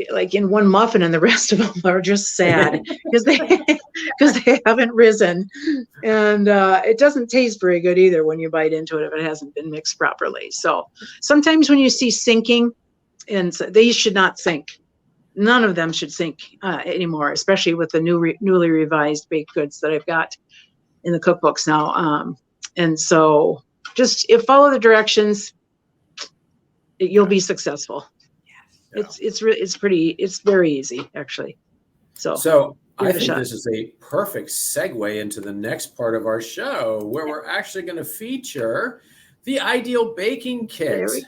[SPEAKER 2] like in one muffin, and the rest of them are just sad because they haven't risen. And it doesn't taste very good either when you bite into it if it hasn't been mixed properly. So sometimes when you see sinking, and they should not sink. None of them should sink anymore, especially with the newly revised baked goods that I've got in the cookbooks now. And so just follow the directions, you'll be successful. It's very easy, actually. So
[SPEAKER 1] I think this is a perfect segue into the next part of our show, where we're actually going to feature the ideal baking kit.
[SPEAKER 2] There we go.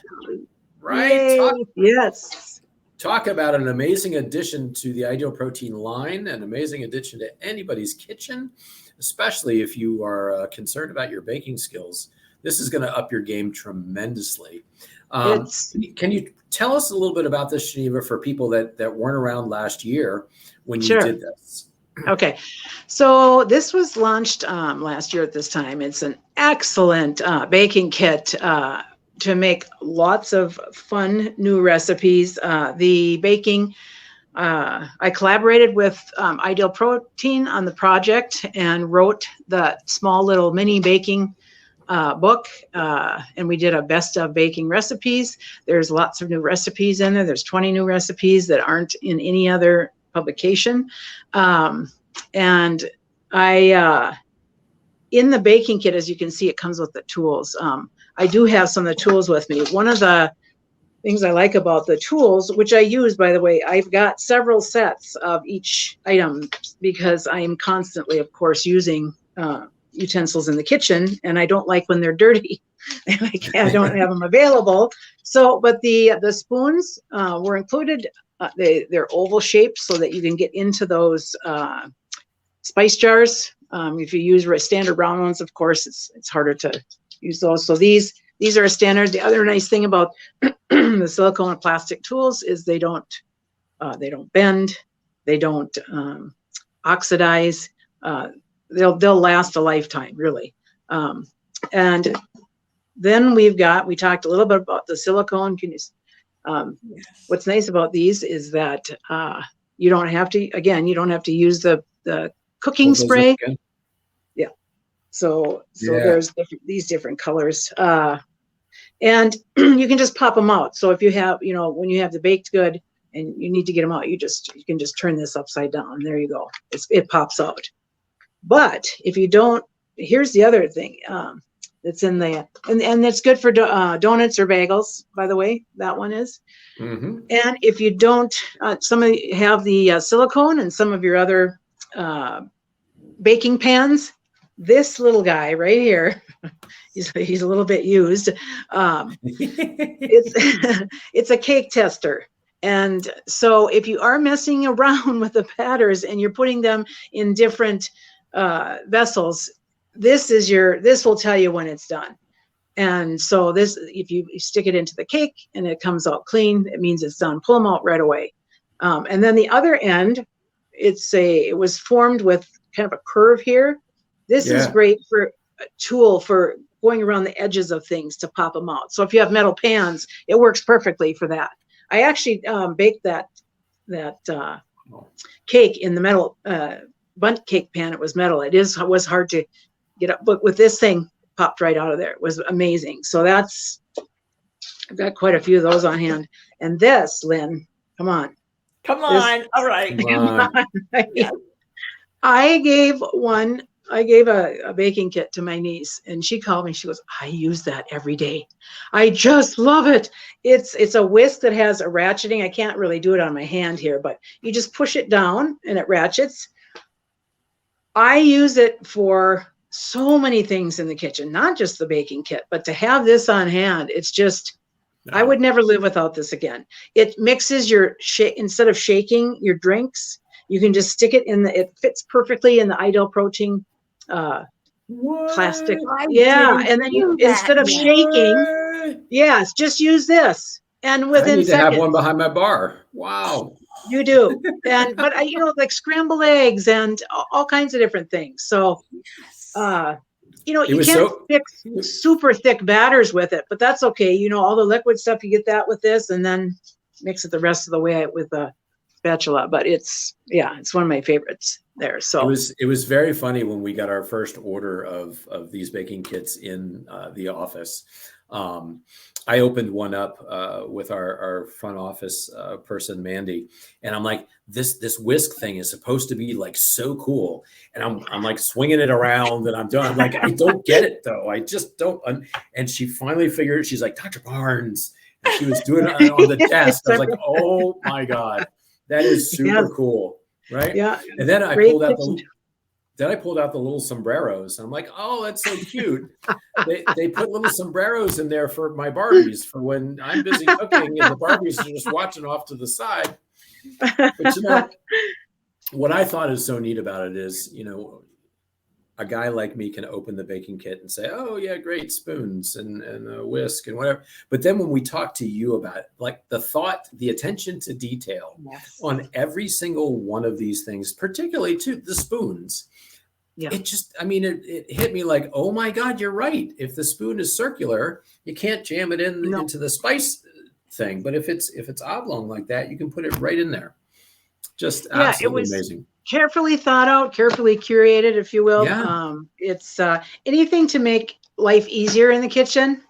[SPEAKER 1] Right?
[SPEAKER 2] Yes.
[SPEAKER 1] Talk about an amazing addition to the Ideal Protein line, an amazing addition to anybody's kitchen, especially if you are concerned about your baking skills. This is going to up your game tremendously. Can you tell us a little bit about this, Janeva, for people that weren't around last year when you did this?
[SPEAKER 2] Okay. So this was launched last year at this time. It's an excellent baking kit to make lots of fun new recipes. The baking, I collaborated with Ideal Protein on the project and wrote the small little mini baking book, and we did a best of baking recipes. There's lots of new recipes in there. There's 20 new recipes that aren't in any other publication. And I, in the baking kit, as you can see, it comes with the tools. I do have some of the tools with me. One of the things I like about the tools, which I use, by the way, I've got several sets of each item, because I am constantly, of course, using utensils in the kitchen, and I don't like when they're dirty and I don't have them available. So, but the spoons were included. They're oval shaped so that you can get into those spice jars. If you use standard round ones, of course, it's harder to use those. So these are a standard. The other nice thing about the silicone and plastic tools is they don't bend, they don't oxidize. They'll last a lifetime, really. And then we talked a little bit about the silicone. What's nice about these is that you don't have to use the cooking spray. Yeah. So there's these different colors. And you can just pop them out. So if you have, when you have the baked good and you need to get them out, you can just turn this upside down. And there you go. It pops out. But if you don't, here's the other thing. It's in the, and it's good for donuts or bagels, by the way, that one is.
[SPEAKER 1] Mm-hmm.
[SPEAKER 2] And if you don't, some of you have the silicone and some of your other baking pans, this little guy right here, he's a little bit used. It's a cake tester. And so if you are messing around with the batters and you're putting them in different vessels, this will tell you when it's done. And so this, if you stick it into the cake and it comes out clean, it means it's done. Pull them out right away. And then the other end, it was formed with kind of a curve here. This is great for a tool for going around the edges of things to pop them out. So if you have metal pans, it works perfectly for that. I actually baked that cake in the metal bundt cake pan. It was metal. Was hard to get up, but with this thing, popped right out of there. It was amazing. So I've got quite a few of those on hand. And this, Lynn, come on.
[SPEAKER 3] All right.
[SPEAKER 2] Yes. I gave a baking kit to my niece, and she called me. She goes, I use that every day. I just love it. It's a whisk that has a ratcheting. I can't really do it on my hand here, but you just push it down and it ratchets. I use it for so many things in the kitchen, not just the baking kit, but to have this on hand, it's just, I would never live without this again. It mixes instead of shaking your drinks, you can just stick it it fits perfectly in the Ideal Protein plastic. Yeah. And then instead of shaking, yes, just use this. And within
[SPEAKER 1] I need to
[SPEAKER 2] seconds,
[SPEAKER 1] have one behind my bar. Wow.
[SPEAKER 2] You do. But like scrambled eggs and all kinds of different things. So, you can't fix super thick batters with it, but that's okay. All the liquid stuff, you get that with this, and then mix it the rest of the way with a spatula. But it's one of my favorites there. So
[SPEAKER 1] it was very funny when we got our first order of these baking kits in the office. I opened one up with our front office person, Mandy, and I'm like, this whisk thing is supposed to be like so cool, and I'm like swinging it around, and I'm like, I don't get it though. I just don't. And she finally figured. She's like, Dr. Barnes, and she was doing it on the desk. I was like, oh my god, that is super cool, right?
[SPEAKER 2] Yeah.
[SPEAKER 1] And then I pulled out the little sombreros. And I'm like, oh, that's so cute. They put little sombreros in there for my Barbies for when I'm busy cooking and the Barbies are just watching off to the side. But what I thought is so neat about it is, a guy like me can open the baking kit and say, oh yeah, great, spoons and a whisk and whatever. But then when we talk to you about it, like the attention to detail on every single one of these things, particularly to the spoons, it just, it hit me like, oh my God, you're right. If the spoon is circular, you can't jam it into the spice thing. But if it's oblong like that, you can put it right in there. Just absolutely amazing.
[SPEAKER 2] Carefully thought out, carefully curated, if you will.
[SPEAKER 1] Yeah.
[SPEAKER 2] It's anything to make life easier in the kitchen.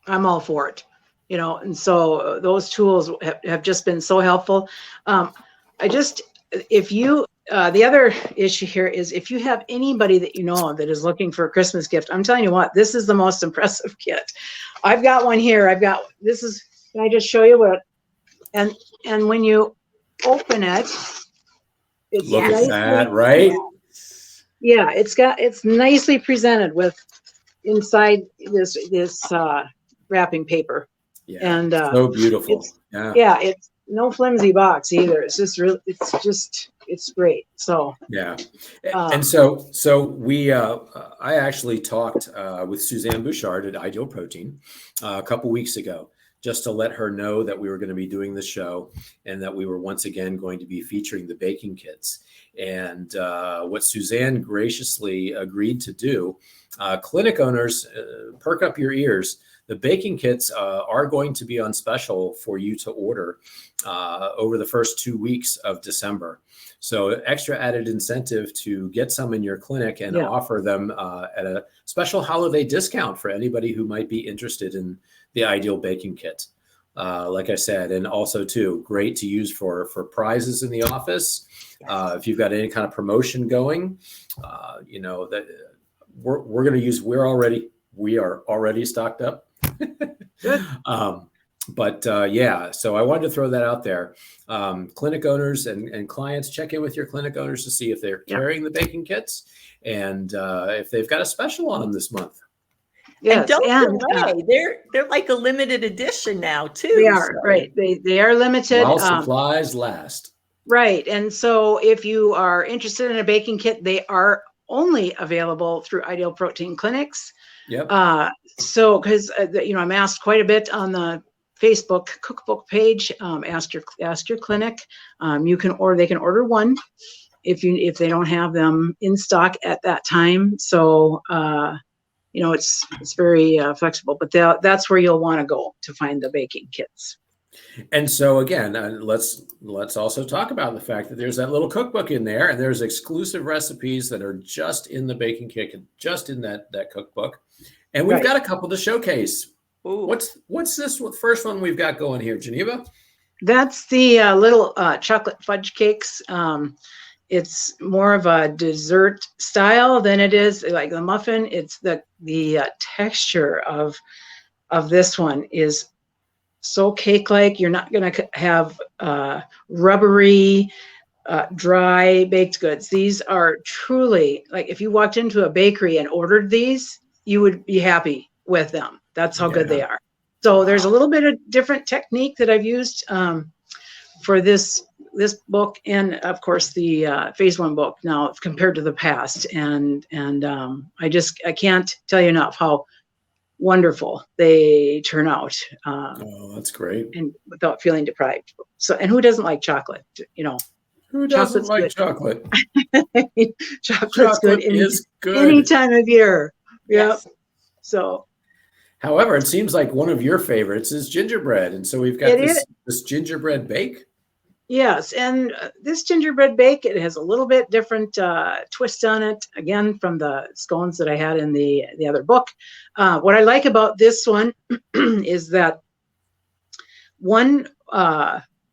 [SPEAKER 2] I'm all for it, and so those tools have just been so helpful. The other issue here is if you have anybody that that is looking for a Christmas gift, I'm telling you what, this is the most impressive kit. I've got one here. Can I just show you what? And when you open it,
[SPEAKER 1] look at that, right?
[SPEAKER 2] Yeah, it's nicely presented with inside this wrapping paper.
[SPEAKER 1] Yeah,
[SPEAKER 2] and
[SPEAKER 1] so beautiful.
[SPEAKER 2] It's no flimsy box either. It's just really, it's great. So
[SPEAKER 1] yeah, and so we I actually talked with Suzanne Bouchard at Ideal Protein a couple weeks ago, just to let her know that we were going to be doing the show and that we were once again going to be featuring the baking kits. And what Suzanne graciously agreed to do, clinic owners, perk up your ears. The baking kits are going to be on special for you to order over the first 2 weeks of December. So extra added incentive to get some in your clinic and offer them at a special holiday discount for anybody who might be interested in the Ideal Baking Kit. Like I said, and also too, great to use for prizes in the office. If you've got any kind of promotion going, that we're going to use, we're already we are already stocked up.
[SPEAKER 2] Good.
[SPEAKER 1] Yeah, so I wanted to throw that out there. Clinic owners and clients, check in with your clinic owners to see if they're carrying the baking kits and if they've got a special on them this month.
[SPEAKER 3] Yes, and don't delay. They're like a limited edition now too.
[SPEAKER 2] They are, right. They are limited.
[SPEAKER 1] While supplies last.
[SPEAKER 2] Right. And so if you are interested in a baking kit, they are only available through Ideal Protein Clinics.
[SPEAKER 1] Yep.
[SPEAKER 2] So because I'm asked quite a bit on the Facebook cookbook page. Ask your clinic. They can order one if they don't have them in stock at that time. So it's very flexible, but that's where you'll want to go to find the baking kits.
[SPEAKER 1] And so again, let's also talk about the fact that there's that little cookbook in there, and there's exclusive recipes that are just in the baking kit, just in that cookbook. And we've got a couple to showcase. Ooh. What's this first one we've got going here, Geneva?
[SPEAKER 2] That's the little chocolate fudge cakes. It's more of a dessert style than it is like the muffin. It's the texture of this one is so cake-like. You're not going to have rubbery, dry baked goods. These are truly, like if you walked into a bakery and ordered these, you would be happy with them. That's how good they are. So there's a little bit of different technique that I've used for this book, and of course the phase 1 book now compared to the past. And I can't tell you enough how wonderful they turn out.
[SPEAKER 1] That's great.
[SPEAKER 2] And without feeling deprived. So, and who doesn't like chocolate?
[SPEAKER 1] Who doesn't like chocolate?
[SPEAKER 2] Chocolate's good.
[SPEAKER 1] Is good
[SPEAKER 2] any time of year. Yep. So.
[SPEAKER 1] However, it seems like one of your favorites is gingerbread. And so we've got this gingerbread bake.
[SPEAKER 2] Yes. And this gingerbread bake, it has a little bit different twist on it, again, from the scones that I had in the other book. What I like about this one is that one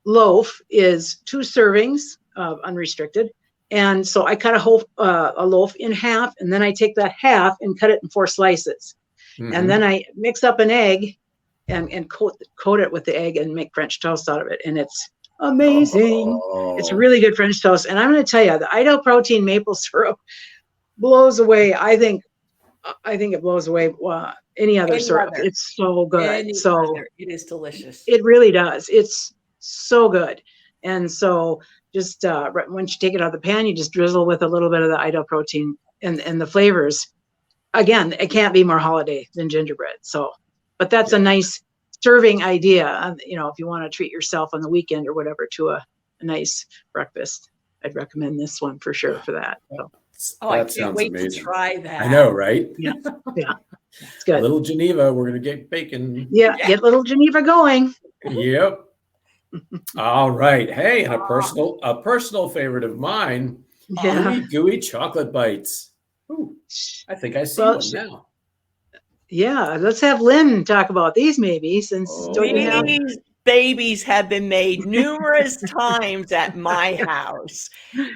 [SPEAKER 2] loaf is 2 servings of unrestricted. And so I cut a loaf in half, and then I take that half and cut it in 4 slices. Mm-hmm. And then I mix up an egg and coat it with the egg and make French toast out of it. And it's amazing. It's really good French toast. And I'm going to tell you, the Ideal Protein maple syrup blows away. I think it blows away any other syrup. It's so good.
[SPEAKER 3] It is delicious.
[SPEAKER 2] It really does. It's so good. And so just once you take it out of the pan, you just drizzle with a little bit of the Ideal Protein and the flavors. Again, it can't be more holiday than gingerbread. So, but that's a nice serving idea. If you want to treat yourself on the weekend or whatever to a nice breakfast, I'd recommend this one for sure for that. So.
[SPEAKER 3] I can't wait to try that.
[SPEAKER 1] I know, right?
[SPEAKER 2] Yeah. It's good.
[SPEAKER 1] Little Geneva, we're going to get bacon.
[SPEAKER 2] Yeah, get little Geneva going.
[SPEAKER 1] Yep. All right. Hey, and a personal favorite of mine, Gooey chocolate bites. Ooh, I think I see one now.
[SPEAKER 2] Yeah, let's have Lynn talk about these maybe, since
[SPEAKER 3] these babies have been made numerous times at my house.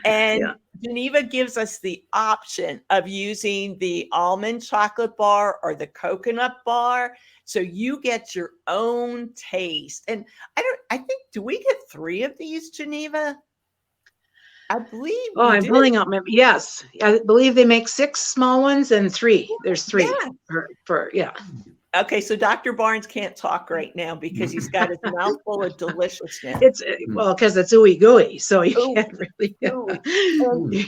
[SPEAKER 3] And Geneva gives us the option of using the almond chocolate bar or the coconut bar. So you get your own taste. And do we get 3 of these, Geneva? I believe.
[SPEAKER 2] Oh, I'm pulling out my. Yes, I believe they make 6 small ones and 3. There's 3 for.
[SPEAKER 3] Okay, so Dr. Barnes can't talk right now because he's got his mouth full of deliciousness.
[SPEAKER 2] It's because it's ooey gooey, so you can't really.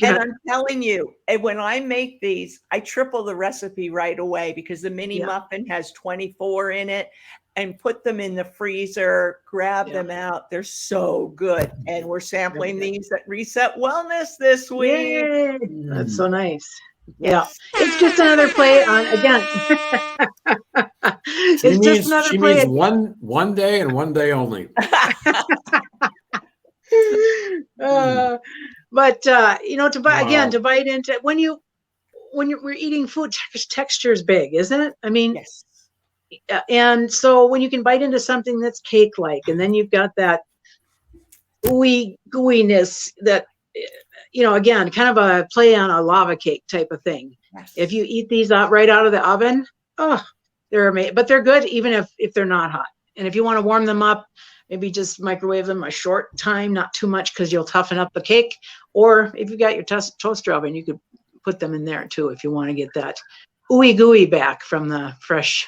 [SPEAKER 3] And I'm telling you, and when I make these, I triple the recipe right away because the mini muffin has 24 in it. And put them in the freezer, grab them out. They're so good. And we're sampling these at Reset Wellness this week.
[SPEAKER 2] Yay. That's so nice. Yes. Yeah. It's just another play on, again.
[SPEAKER 1] She means one day and one day only.
[SPEAKER 2] But to bite into when we're eating food, texture is big, isn't it? I mean,
[SPEAKER 3] yes.
[SPEAKER 2] And so when you can bite into something that's cake-like, and then you've got that gooiness that, again, kind of a play on a lava cake type of thing. Yes. If you eat these right out of the oven, oh, they're amazing. But they're good even if they're not hot. And if you want to warm them up, maybe just microwave them a short time, not too much because you'll toughen up the cake. Or if you got your toaster oven, you could put them in there too if you want to get that ooey gooey back from the fresh,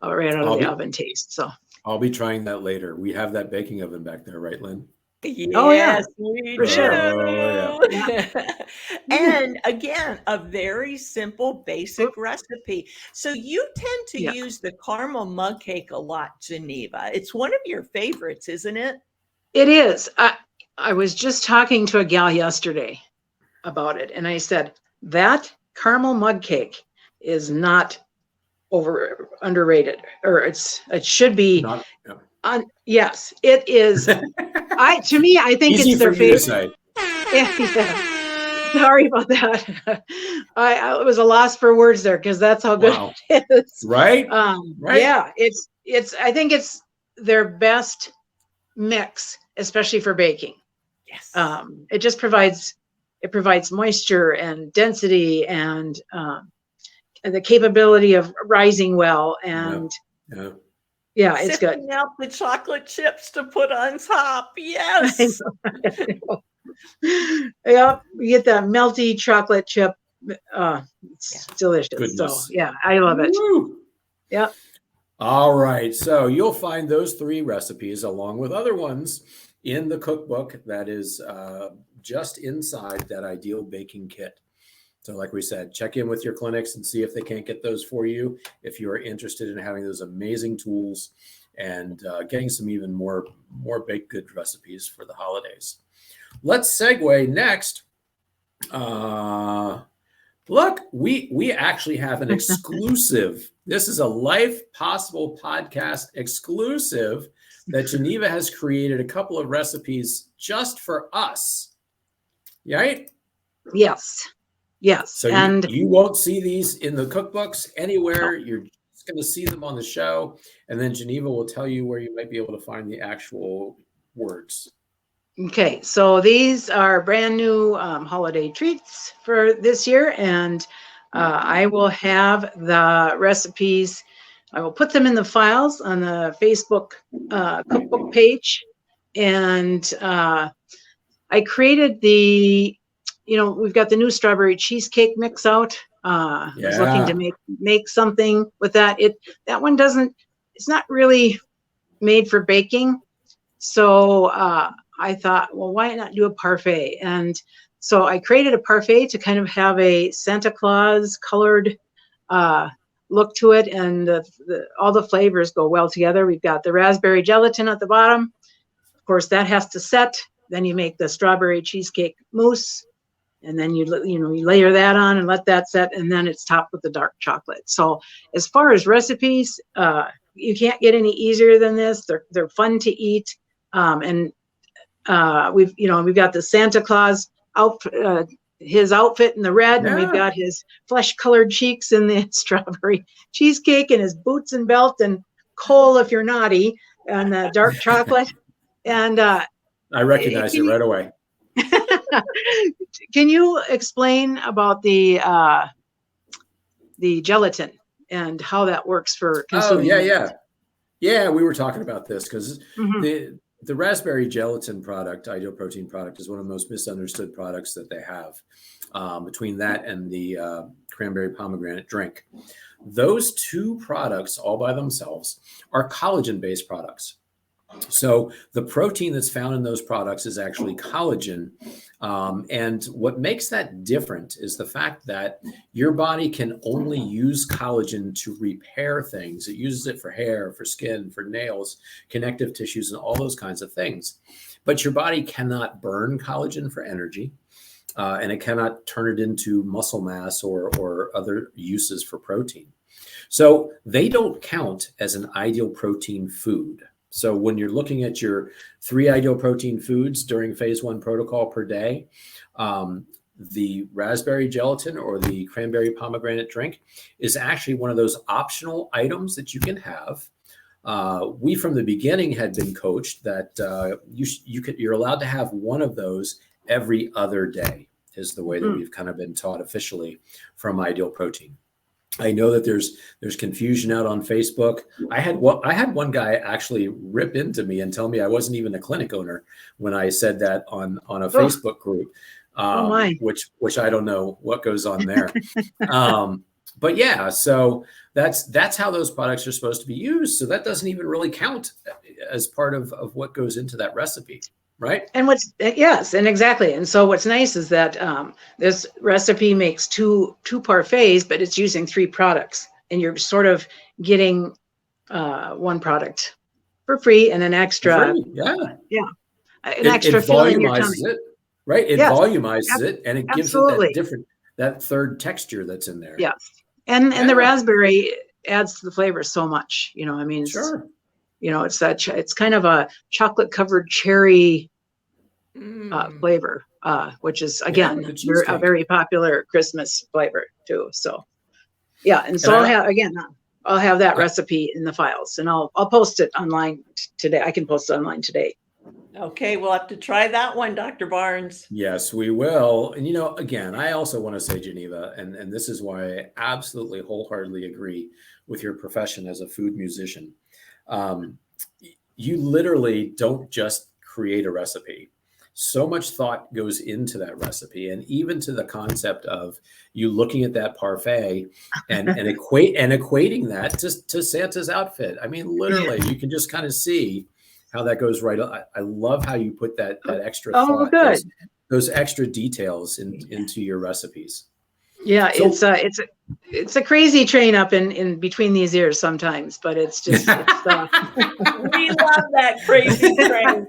[SPEAKER 2] right out of the oven taste. So
[SPEAKER 1] I'll be trying that later. We have that baking oven back there, right, Lynn?
[SPEAKER 3] Yes,
[SPEAKER 2] oh yeah,
[SPEAKER 3] we
[SPEAKER 2] for
[SPEAKER 3] do.
[SPEAKER 2] sure.
[SPEAKER 1] Oh,
[SPEAKER 3] And again, a very simple, basic recipe. So you tend to
[SPEAKER 2] Yeah.
[SPEAKER 3] use the caramel mug cake a lot, Geneva. It's one of your favorites, isn't it?
[SPEAKER 2] It is. I was just talking to a gal yesterday about it, and I said that caramel mug cake is not underrated, or it should be.
[SPEAKER 1] Not,
[SPEAKER 2] Yes, it is. To me, I think
[SPEAKER 1] easy
[SPEAKER 2] it's their
[SPEAKER 1] for you to
[SPEAKER 2] favorite.
[SPEAKER 1] say.
[SPEAKER 2] Yeah. Sorry about that. It was a loss for words there because that's how good
[SPEAKER 1] Wow.
[SPEAKER 2] it is.
[SPEAKER 1] Right? Right?
[SPEAKER 2] Yeah, it's. I think it's their best mix, especially for baking.
[SPEAKER 3] Yes.
[SPEAKER 2] It just provides moisture and density and the capability of rising well. And yeah, it's good.
[SPEAKER 3] Sifting out the chocolate chips to put on top. Yes.
[SPEAKER 2] Yep, you get that melty chocolate chip. It's delicious.
[SPEAKER 1] Goodness.
[SPEAKER 2] So yeah, I love it.
[SPEAKER 1] Woo.
[SPEAKER 2] Yep.
[SPEAKER 1] All right. So you'll find those 3 recipes along with other ones in the cookbook that is just inside that Ideal Baking Kit. So like we said, check in with your clinics and see if they can't get those for you. If you are interested in having those amazing tools and getting some even more baked good recipes for the holidays. Let's segue next. Look, we actually have an exclusive. This is a Life Possible podcast exclusive that Janeva has created a couple of recipes just for us. Right?
[SPEAKER 2] Yes. Yes.
[SPEAKER 1] So
[SPEAKER 2] and
[SPEAKER 1] you won't see these in the cookbooks anywhere. You're just going to see them on the show. And then Janeva will tell you where you might be able to find the actual words.
[SPEAKER 2] Okay, so these are brand new holiday treats for this year, and I will have the recipes. I will put them in the files on the Facebook cookbook page, and I created we've got the new strawberry cheesecake mix out. I was looking to make something with that. That one it's not really made for baking, so I thought, well, why not do a parfait? And so I created a parfait to kind of have a Santa Claus colored look to it, and all the flavors go well together. We've got the raspberry gelatin at the bottom. Of course, that has to set. Then you make the strawberry cheesecake mousse, and then you layer that on and let that set, and then it's topped with the dark chocolate. So as far as recipes, you can't get any easier than this. They're fun to eat, and we've got the Santa Claus his outfit in the red, and we've got his flesh-colored cheeks in the strawberry cheesecake, and his boots and belt, and Cole if you're naughty, and the dark chocolate. And
[SPEAKER 1] I recognize it right away.
[SPEAKER 2] Can you explain about the gelatin and how that works for consuming?
[SPEAKER 1] Oh yeah. We were talking about this because the raspberry gelatin product, Ideal Protein product, is one of the most misunderstood products that they have. Between that and the cranberry pomegranate drink, those 2 products all by themselves are collagen-based products. So the protein that's found in those products is actually collagen. And what makes that different is the fact that your body can only use collagen to repair things. It uses it for hair, for skin, for nails, connective tissues, and all those kinds of things. But your body cannot burn collagen for energy, and it cannot turn it into muscle mass or other uses for protein. So they don't count as an ideal protein food. So when you're looking at your 3 ideal protein foods during phase 1 protocol per day, the raspberry gelatin or the cranberry pomegranate drink is actually one of those optional items that you can have. We from the beginning had been coached that you're allowed to have one of those every other day is the way that we've kind of been taught officially from Ideal Protein. I know that there's confusion out on Facebook. I had one guy actually rip into me and tell me I wasn't even a clinic owner when I said that on a Facebook group, which I don't know what goes on there. But yeah, so that's how those products are supposed to be used. So that doesn't even really count as part of what goes into that recipe. Right.
[SPEAKER 2] And yes, and exactly. And so what's nice is that this recipe makes two parfaits, but it's using 3 products, and you're sort of getting one product for free and an extra. An extra filling in your tummy.
[SPEAKER 1] It, right? It volumizes it, and it gives it that third texture that's in there.
[SPEAKER 2] Yes. And the raspberry adds to the flavor so much, I mean,
[SPEAKER 1] sure.
[SPEAKER 2] It's kind of a chocolate covered cherry flavor, which is again a very popular Christmas flavor too. So yeah, and so I'll have that recipe in the files, and I'll post it online today. I can post it online today.
[SPEAKER 3] Okay, we'll have to try that one, Dr. Barnes.
[SPEAKER 1] Yes, we will. And again, I also want to say, Janeva, and this is why I absolutely wholeheartedly agree with your profession as a food musician. You literally don't just create a recipe. So much thought goes into that recipe, and even to the concept of you looking at that parfait and equating that to Santa's outfit. I mean, literally, you can just kind of see how that goes right. I love how you put that extra thought, those extra details into your recipes.
[SPEAKER 2] Yeah, so, it's a crazy train up in between these ears sometimes, but it's just
[SPEAKER 3] we love that crazy train.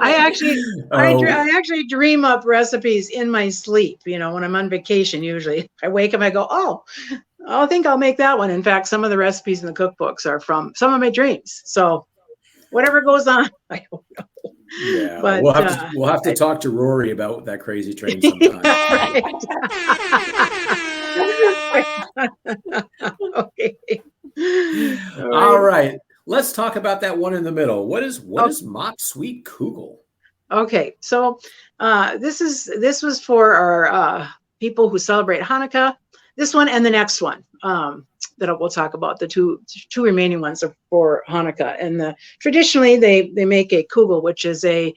[SPEAKER 2] I actually dream up recipes in my sleep. When I'm on vacation, usually I wake up, I go, oh, I think I'll make that one. In fact, some of the recipes in the cookbooks are from some of my dreams. So whatever goes on, I don't know.
[SPEAKER 1] Yeah, but we'll have to talk to Rory about that crazy train sometime.
[SPEAKER 2] Okay.
[SPEAKER 1] All right. Let's talk about that one in the middle. What is mock sweet kugel?
[SPEAKER 2] Okay, so this was for our people who celebrate Hanukkah. This one and the next one that we'll talk about. The two remaining ones are for Hanukkah, and traditionally they make a kugel, which is it's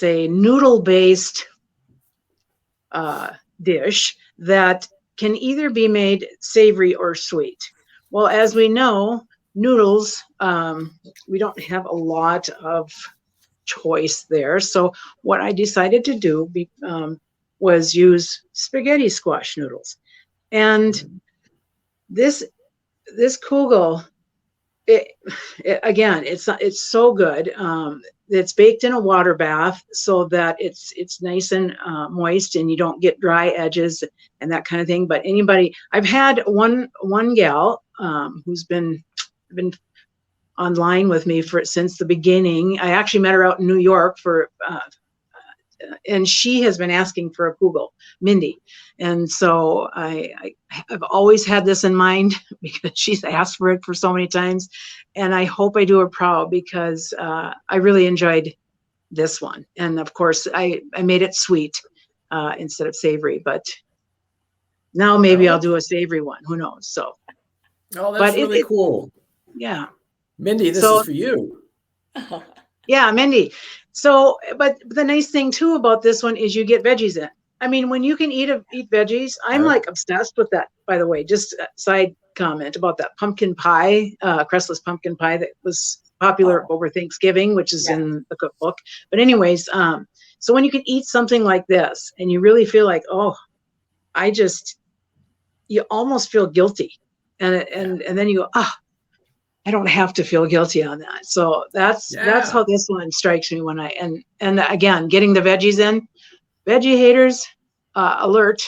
[SPEAKER 2] a noodle based dish that can either be made savory or sweet. Well, as we know, noodles, we don't have a lot of choice there. So what I decided to do was use spaghetti squash noodles. And this kugel, it's so good. It's baked in a water bath so that it's nice and moist, and you don't get dry edges and that kind of thing. But I've had one gal who's been online with me since the beginning. I actually met her out in New York and she has been asking for a kugel, Mindy. And so I've always had this in mind because she's asked for it for so many times. And I hope I do her proud because I really enjoyed this one. And of course, I made it sweet instead of savory. But now maybe I'll do a savory one. Who knows? So.
[SPEAKER 1] Oh, that's really cool.
[SPEAKER 2] Yeah.
[SPEAKER 1] Mindy, this is for you.
[SPEAKER 2] Yeah, Mindy. So, but the nice thing too about this one is you get veggies in. I mean, when you can eat veggies, I'm like obsessed with that, by the way. Just a side comment about that pumpkin pie, crustless pumpkin pie that was popular over Thanksgiving, which is in the cookbook. But anyways, so when you can eat something like this and you really feel like, you almost feel guilty. And then you go, I don't have to feel guilty on that. So that's how this one strikes me when and again, getting the veggies in. Veggie haters, alert,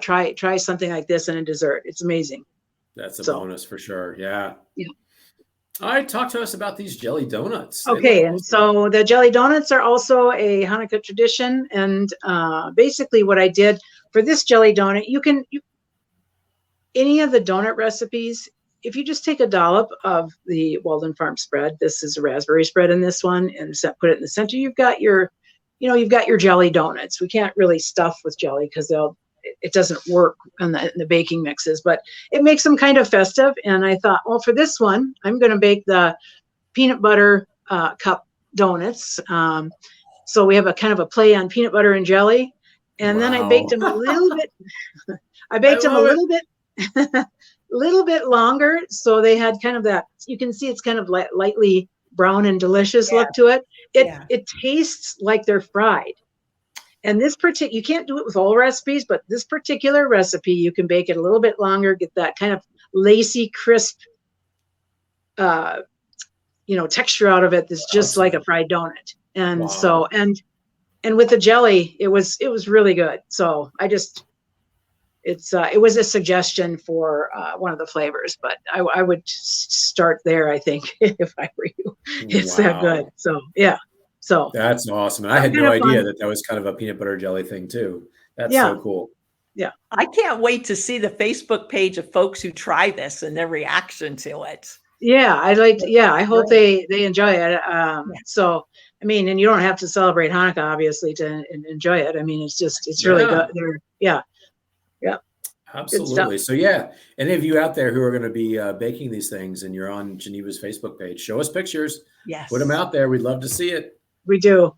[SPEAKER 2] try something like this in a dessert. It's amazing.
[SPEAKER 1] That's a bonus for sure. Yeah. All right, talk to us about these jelly donuts.
[SPEAKER 2] Okay, and so the jelly donuts are also a Hanukkah tradition. And basically what I did for this jelly donut, any of the donut recipes, if you just take a dollop of the Walden Farm spread, this is a raspberry spread in this one, and put it in the center, you've got your jelly donuts. We can't really stuff with jelly because it doesn't work in the baking mixes, but it makes them kind of festive. And I thought, well, for this one, I'm going to bake the peanut butter cup donuts. So we have a kind of a play on peanut butter and jelly. And then I baked them a little bit. I baked them a little bit, little bit longer. So they had kind of that, you can see it's kind of lightly brown and delicious look to it. It tastes like they're fried. And this you can't do it with all recipes, but this particular recipe, you can bake it a little bit longer, get that kind of lacy, crisp, texture out of it. That's just like a fried donut. And so, and with the jelly, it was really good. So it was a suggestion for one of the flavors, but I would start there, I think, if I were you. It's that good. So, yeah. So
[SPEAKER 1] that's awesome. And I had no idea that was kind of a peanut butter jelly thing too. That's so cool.
[SPEAKER 2] Yeah.
[SPEAKER 3] I can't wait to see the Facebook page of folks who try this and their reaction to it.
[SPEAKER 2] Yeah. I hope they enjoy it. So, I mean, and you don't have to celebrate Hanukkah, obviously, to enjoy it. I mean, it's really good. Yeah.
[SPEAKER 1] Absolutely. So any of you out there who are going to be baking these things and you're on Geneva's Facebook page, show us pictures.
[SPEAKER 3] Yes.
[SPEAKER 1] Put them out there. We'd love to see it.
[SPEAKER 2] We do.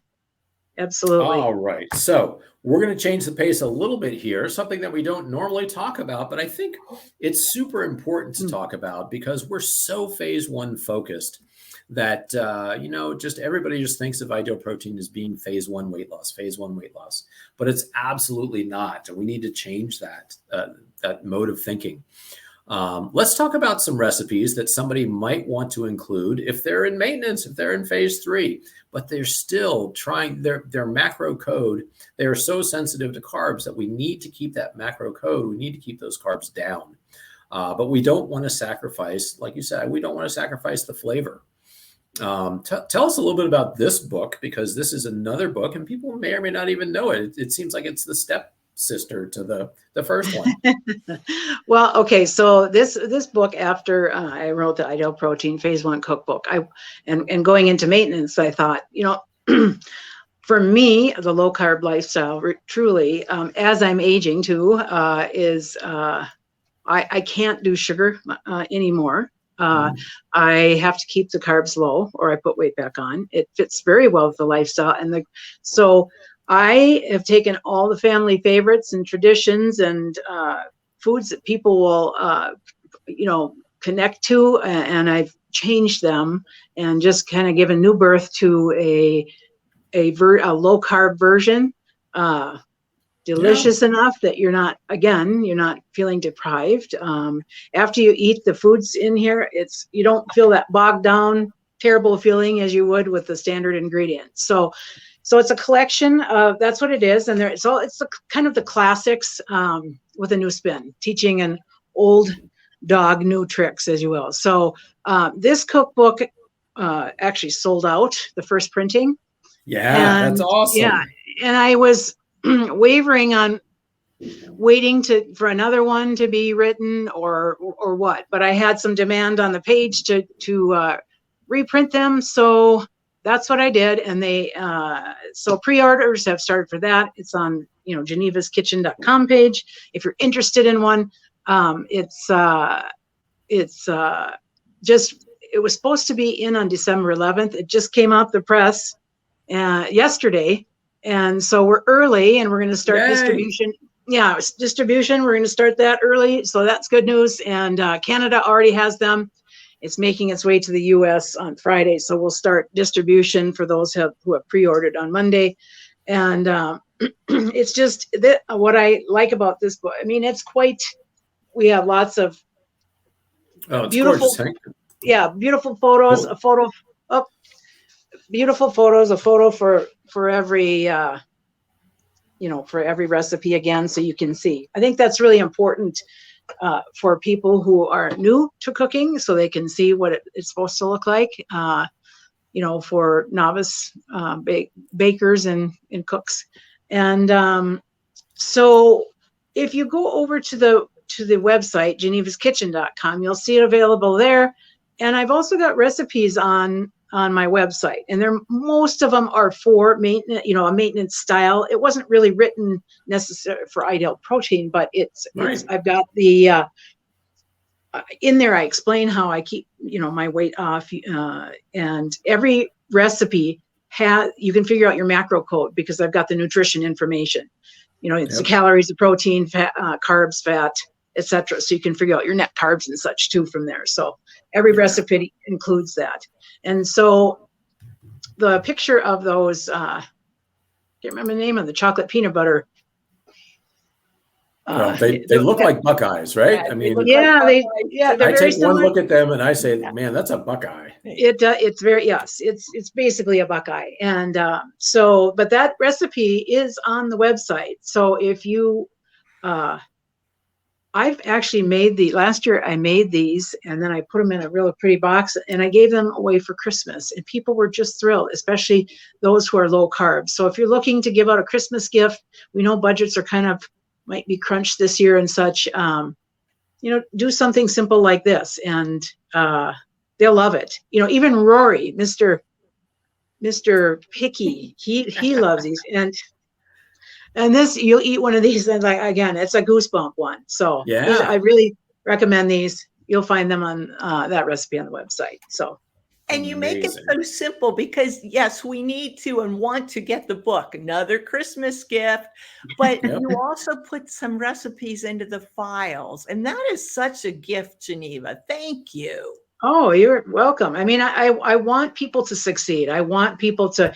[SPEAKER 2] Absolutely.
[SPEAKER 1] All right. So we're going to change the pace a little bit here, something that we don't normally talk about, but I think it's super important to talk about because we're so phase one focused that, just everybody just thinks of ideal protein as being phase one weight loss, but it's absolutely not. And we need to change that mode of thinking. Let's talk about some recipes that somebody might want to include if they're in maintenance, if they're in phase 3, but they're still trying their macro code. They are so sensitive to carbs that we need to keep that macro code. We need to keep those carbs down. But we don't want to sacrifice, like you said, we don't want to sacrifice the flavor. Tell us a little bit about this book, because this is another book and people may or may not even know it. It seems like it's the step sister to the first one.
[SPEAKER 2] Well, okay, so this book, after I wrote the Ideal Protein Phase 1 cookbook, and going into maintenance, I thought, for me, the low carb lifestyle, truly, as I'm aging too, is I can't do sugar anymore. I have to keep the carbs low or I put weight back on. It fits very well with the lifestyle. So I have taken all the family favorites and traditions and foods that people will, connect to, and I've changed them and just kind of given new birth to a low carb version. Delicious enough that you're not feeling deprived. After you eat the foods in here, you don't feel that bogged down, terrible feeling as you would with the standard ingredients. So it's a collection of, that's what it is. And it's kind of the classics with a new spin, teaching an old dog new tricks, as you will. So this cookbook actually sold out, the first printing.
[SPEAKER 1] Yeah, that's awesome.
[SPEAKER 2] Yeah, and I was wavering on waiting for another one to be written or what, but I had some demand on the page to reprint them, so that's what I did. And so pre-orders have started for that. It's on genevaskitchen.com page if you're interested in one. It was supposed to be in on December 11th. It just came out the press yesterday. And so we're early and we're going to start distribution. Yeah, distribution. We're going to start that early. So that's good news. And Canada already has them. It's making its way to the US on Friday. So we'll start distribution for those who have pre-ordered on Monday. And it's just what I like about this book. I mean, we have lots of beautiful, beautiful photos, beautiful photos, a photo for every, for every recipe again, so you can see. I think that's really important for people who are new to cooking, so they can see what it's supposed to look like, for novice bakers and cooks. And so if you go over to the website, genevaskitchen.com, you'll see it available there. And I've also got recipes on on my website, and most of them are for maintenance, a maintenance style. It wasn't really written necessarily for Ideal Protein, but it's I've got the in there. I explain how I keep my weight off, and every recipe you can figure out your macro code because I've got the nutrition information. It's the calories, the protein, fat, carbs, fat, etc. So you can figure out your net carbs and such too from there. So every recipe includes that. And so the picture of those, I can't remember the name of the chocolate peanut butter.
[SPEAKER 1] They look like Buckeyes, right?
[SPEAKER 2] Yeah,
[SPEAKER 1] I mean,
[SPEAKER 2] they're
[SPEAKER 1] I
[SPEAKER 2] very
[SPEAKER 1] take one
[SPEAKER 2] similar.
[SPEAKER 1] look at them and I say, man, that's a Buckeye.
[SPEAKER 2] It's it's basically a Buckeye. And but that recipe is on the website. So if you, I've actually made last year I made these and then I put them in a really pretty box and I gave them away for Christmas and people were just thrilled, especially those who are low carb. So if you're looking to give out a Christmas gift, we know budgets are might be crunched this year and such, do something simple like this and they'll love it. Even Rory, Mr. Picky, he loves these. And this, you'll eat one of these and again, it's a goosebump one. So I really recommend these. You'll find them on that recipe on the website. So.
[SPEAKER 3] And you make it so simple because yes, we need to and want to get the book, another Christmas gift, but you also put some recipes into the files. And that is such a gift, Janeva. Thank you.
[SPEAKER 2] Oh, you're welcome. I mean, I want people to succeed. I want people to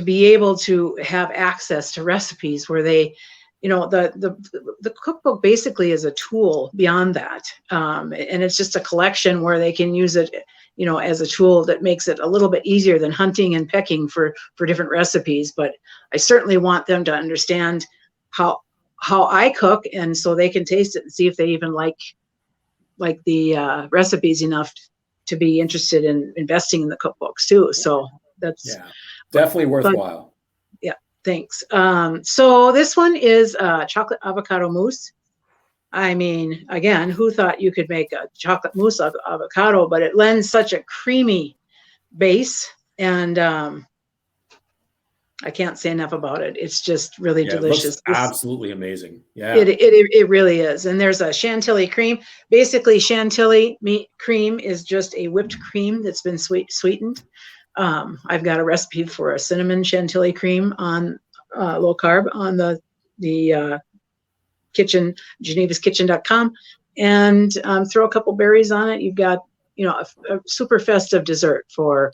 [SPEAKER 2] be able to have access to recipes where they, the cookbook basically is a tool beyond that. And it's just a collection where they can use it, as a tool that makes it a little bit easier than hunting and pecking for different recipes. But I certainly want them to understand how I cook, and so they can taste it and see if they even like the recipes enough to be interested in investing in the cookbooks too. So that's
[SPEAKER 1] definitely worthwhile.
[SPEAKER 2] Thanks. So this one is chocolate avocado mousse. I mean, again, who thought you could make a chocolate mousse of avocado, but it lends such a creamy base, and I can't say enough about it. It's just really delicious.
[SPEAKER 1] It looks absolutely amazing. Yeah,
[SPEAKER 2] it really is. And there's a chantilly cream. Basically, chantilly cream is just a whipped cream that's been sweetened. I've got a recipe for a cinnamon chantilly cream on low carb on the kitchen, genevaskitchen.com, and throw a couple berries on it. You've got a super festive dessert for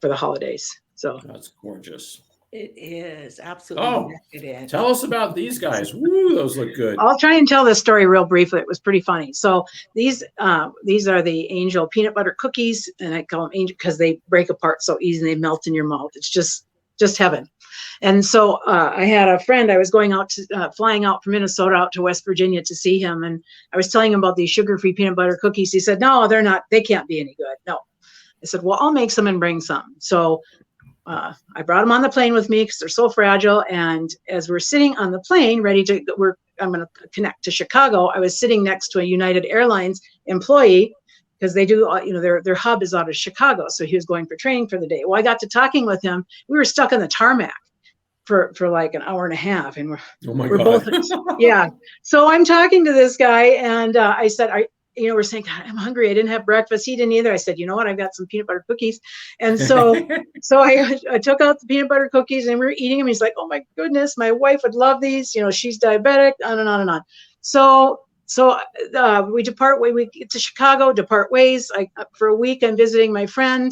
[SPEAKER 2] the holidays. So
[SPEAKER 1] that's gorgeous.
[SPEAKER 3] It is absolutely.
[SPEAKER 1] Tell us about these guys. Woo, those look good.
[SPEAKER 2] I'll try and tell this story real briefly. It was pretty funny. So these are the Angel peanut butter cookies, and I call them Angel because they break apart so easy and they melt in your mouth. It's just heaven. And so I had a friend. I was going out to flying out from Minnesota out to West Virginia to see him, and I was telling him about these sugar-free peanut butter cookies. He said, "No, they're not. They can't be any good." No. I said, "Well, I'll make some and bring some." So I brought them on the plane with me because they're so fragile. And as we're sitting on the plane, I'm going to connect to Chicago. I was sitting next to a United Airlines employee because they do, their hub is out of Chicago. So he was going for training for the day. Well, I got to talking with him. We were stuck on the tarmac for like an hour and a half, and we're both, So I'm talking to this guy, and I said, we're saying, God, I'm hungry. I didn't have breakfast. He didn't either. I said, you know what? I've got some peanut butter cookies. And so I took out the peanut butter cookies and we were eating them. He's like, oh my goodness, my wife would love these. She's diabetic, on and on and on. So we depart way. We get to Chicago, depart ways. For a week, I'm visiting my friend.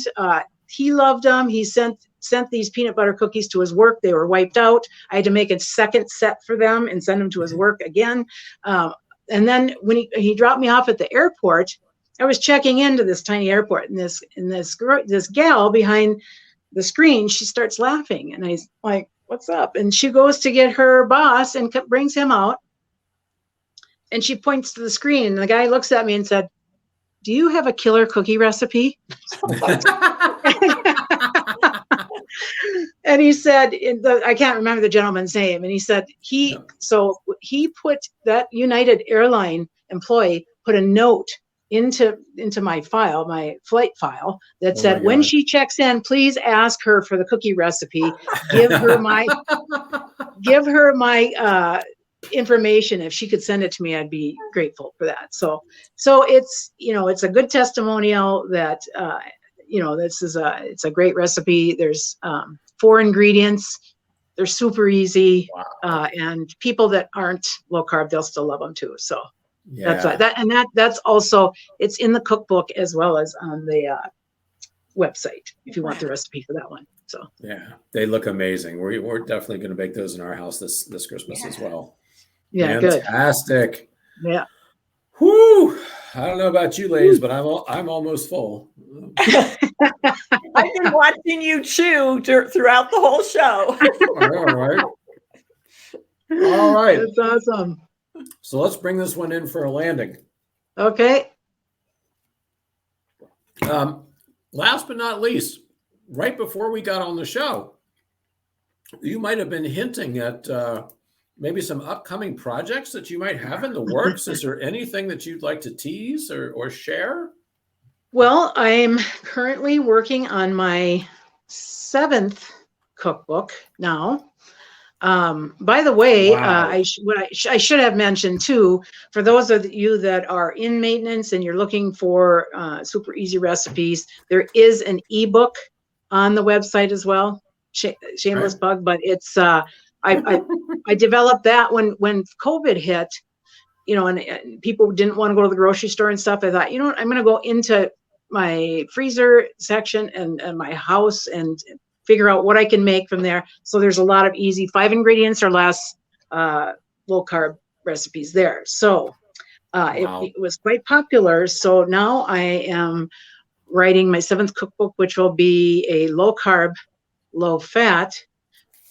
[SPEAKER 2] He loved them. He sent these peanut butter cookies to his work. They were wiped out. I had to make a second set for them and send them to his work again. And then when he dropped me off at the airport, I was checking into this tiny airport, and this gal behind the screen, she starts laughing, and I was like, "What's up?" And she goes to get her boss and brings him out, and she points to the screen, and the guy looks at me and said, "Do you have a killer cookie recipe?" And he said, I can't remember the gentleman's name. And he said, he put that United Airline employee put a note into my file, my flight file, that said,
[SPEAKER 1] my
[SPEAKER 2] when
[SPEAKER 1] God.
[SPEAKER 2] she checks in, please ask her for the cookie recipe. Give her my information. If she could send it to me, I'd be grateful for that. So it's, it's a good testimonial that, it's a great recipe. There's 4 ingredients. They're super easy.
[SPEAKER 1] Wow.
[SPEAKER 2] And people that aren't low carb, they'll still love them too. So
[SPEAKER 1] Yeah.
[SPEAKER 2] that's also, it's in the cookbook as well as on the website if you want the recipe for that one. So
[SPEAKER 1] yeah, they look amazing. We're definitely going to bake those in our house this Christmas as well.
[SPEAKER 2] Yeah,
[SPEAKER 1] fantastic.
[SPEAKER 2] Good. Yeah.
[SPEAKER 1] Whoo! I don't know about you, ladies, but I'm almost full.
[SPEAKER 3] I've been watching you chew throughout the whole show.
[SPEAKER 1] All right.
[SPEAKER 2] That's awesome.
[SPEAKER 1] So let's bring this one in for a landing.
[SPEAKER 2] Okay.
[SPEAKER 1] Last but not least, right before we got on the show, you might have been hinting at maybe some upcoming projects that you might have in the works. Is there anything that you'd like to tease or share?
[SPEAKER 2] Well, I'm currently working on my 7th cookbook now. By the way,
[SPEAKER 1] Wow.
[SPEAKER 2] I should have mentioned too, for those of you that are in maintenance and you're looking for super easy recipes, there is an ebook on the website as well. Shameless plug, but it's I developed that when COVID hit, and people didn't want to go to the grocery store and stuff. I thought, you know what, I'm going to go into my freezer section and my house and figure out what I can make from there. So there's a lot of easy 5 ingredients or less low carb recipes there. So it was quite popular. So now I am writing my 7th cookbook, which will be a low carb, low fat,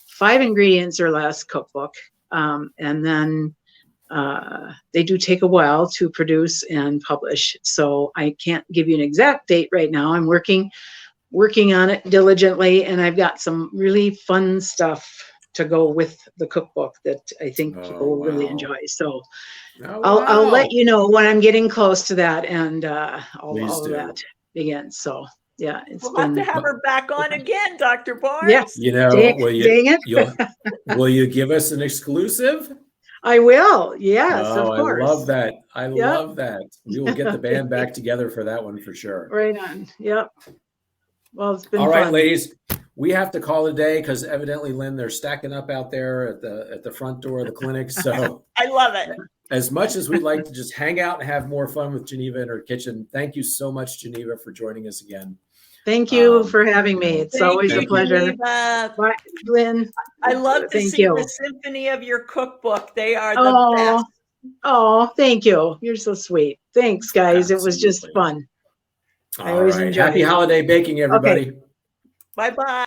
[SPEAKER 2] 5 ingredients or less cookbook. And then they do take a while to produce and publish. So I can't give you an exact date right now. I'm working on it diligently, and I've got some really fun stuff to go with the cookbook that I think people will really enjoy. So I'll let you know when I'm getting close to that, and all of that begins. So yeah,
[SPEAKER 3] we'll have to have her back on again, Dr. Barnes.
[SPEAKER 2] Yes.
[SPEAKER 3] Dang
[SPEAKER 2] it.
[SPEAKER 1] Will you give us an exclusive?
[SPEAKER 2] I will. Yes, of course.
[SPEAKER 1] I love that. I love that. We will get the band back together for that one for sure.
[SPEAKER 2] Right on. Yep. Well, it's been
[SPEAKER 1] all right,
[SPEAKER 2] fun.
[SPEAKER 1] Ladies. We have to call it a day because evidently, Lynn, they're stacking up out there at the front door of the clinic. So
[SPEAKER 3] I love it.
[SPEAKER 1] As much as we'd like to just hang out and have more fun with Janeva in her kitchen, thank you so much, Janeva, for joining us again.
[SPEAKER 2] Thank you for having me. It's always a pleasure.
[SPEAKER 3] Janeva.
[SPEAKER 2] Bye, Lynn.
[SPEAKER 3] I love to see the symphony of your cookbook. They are the best.
[SPEAKER 2] Oh, thank you. You're so sweet. Thanks, guys. Absolutely. It was just fun. I always enjoy it.
[SPEAKER 1] Happy holiday baking, everybody.
[SPEAKER 3] Okay. Bye-bye.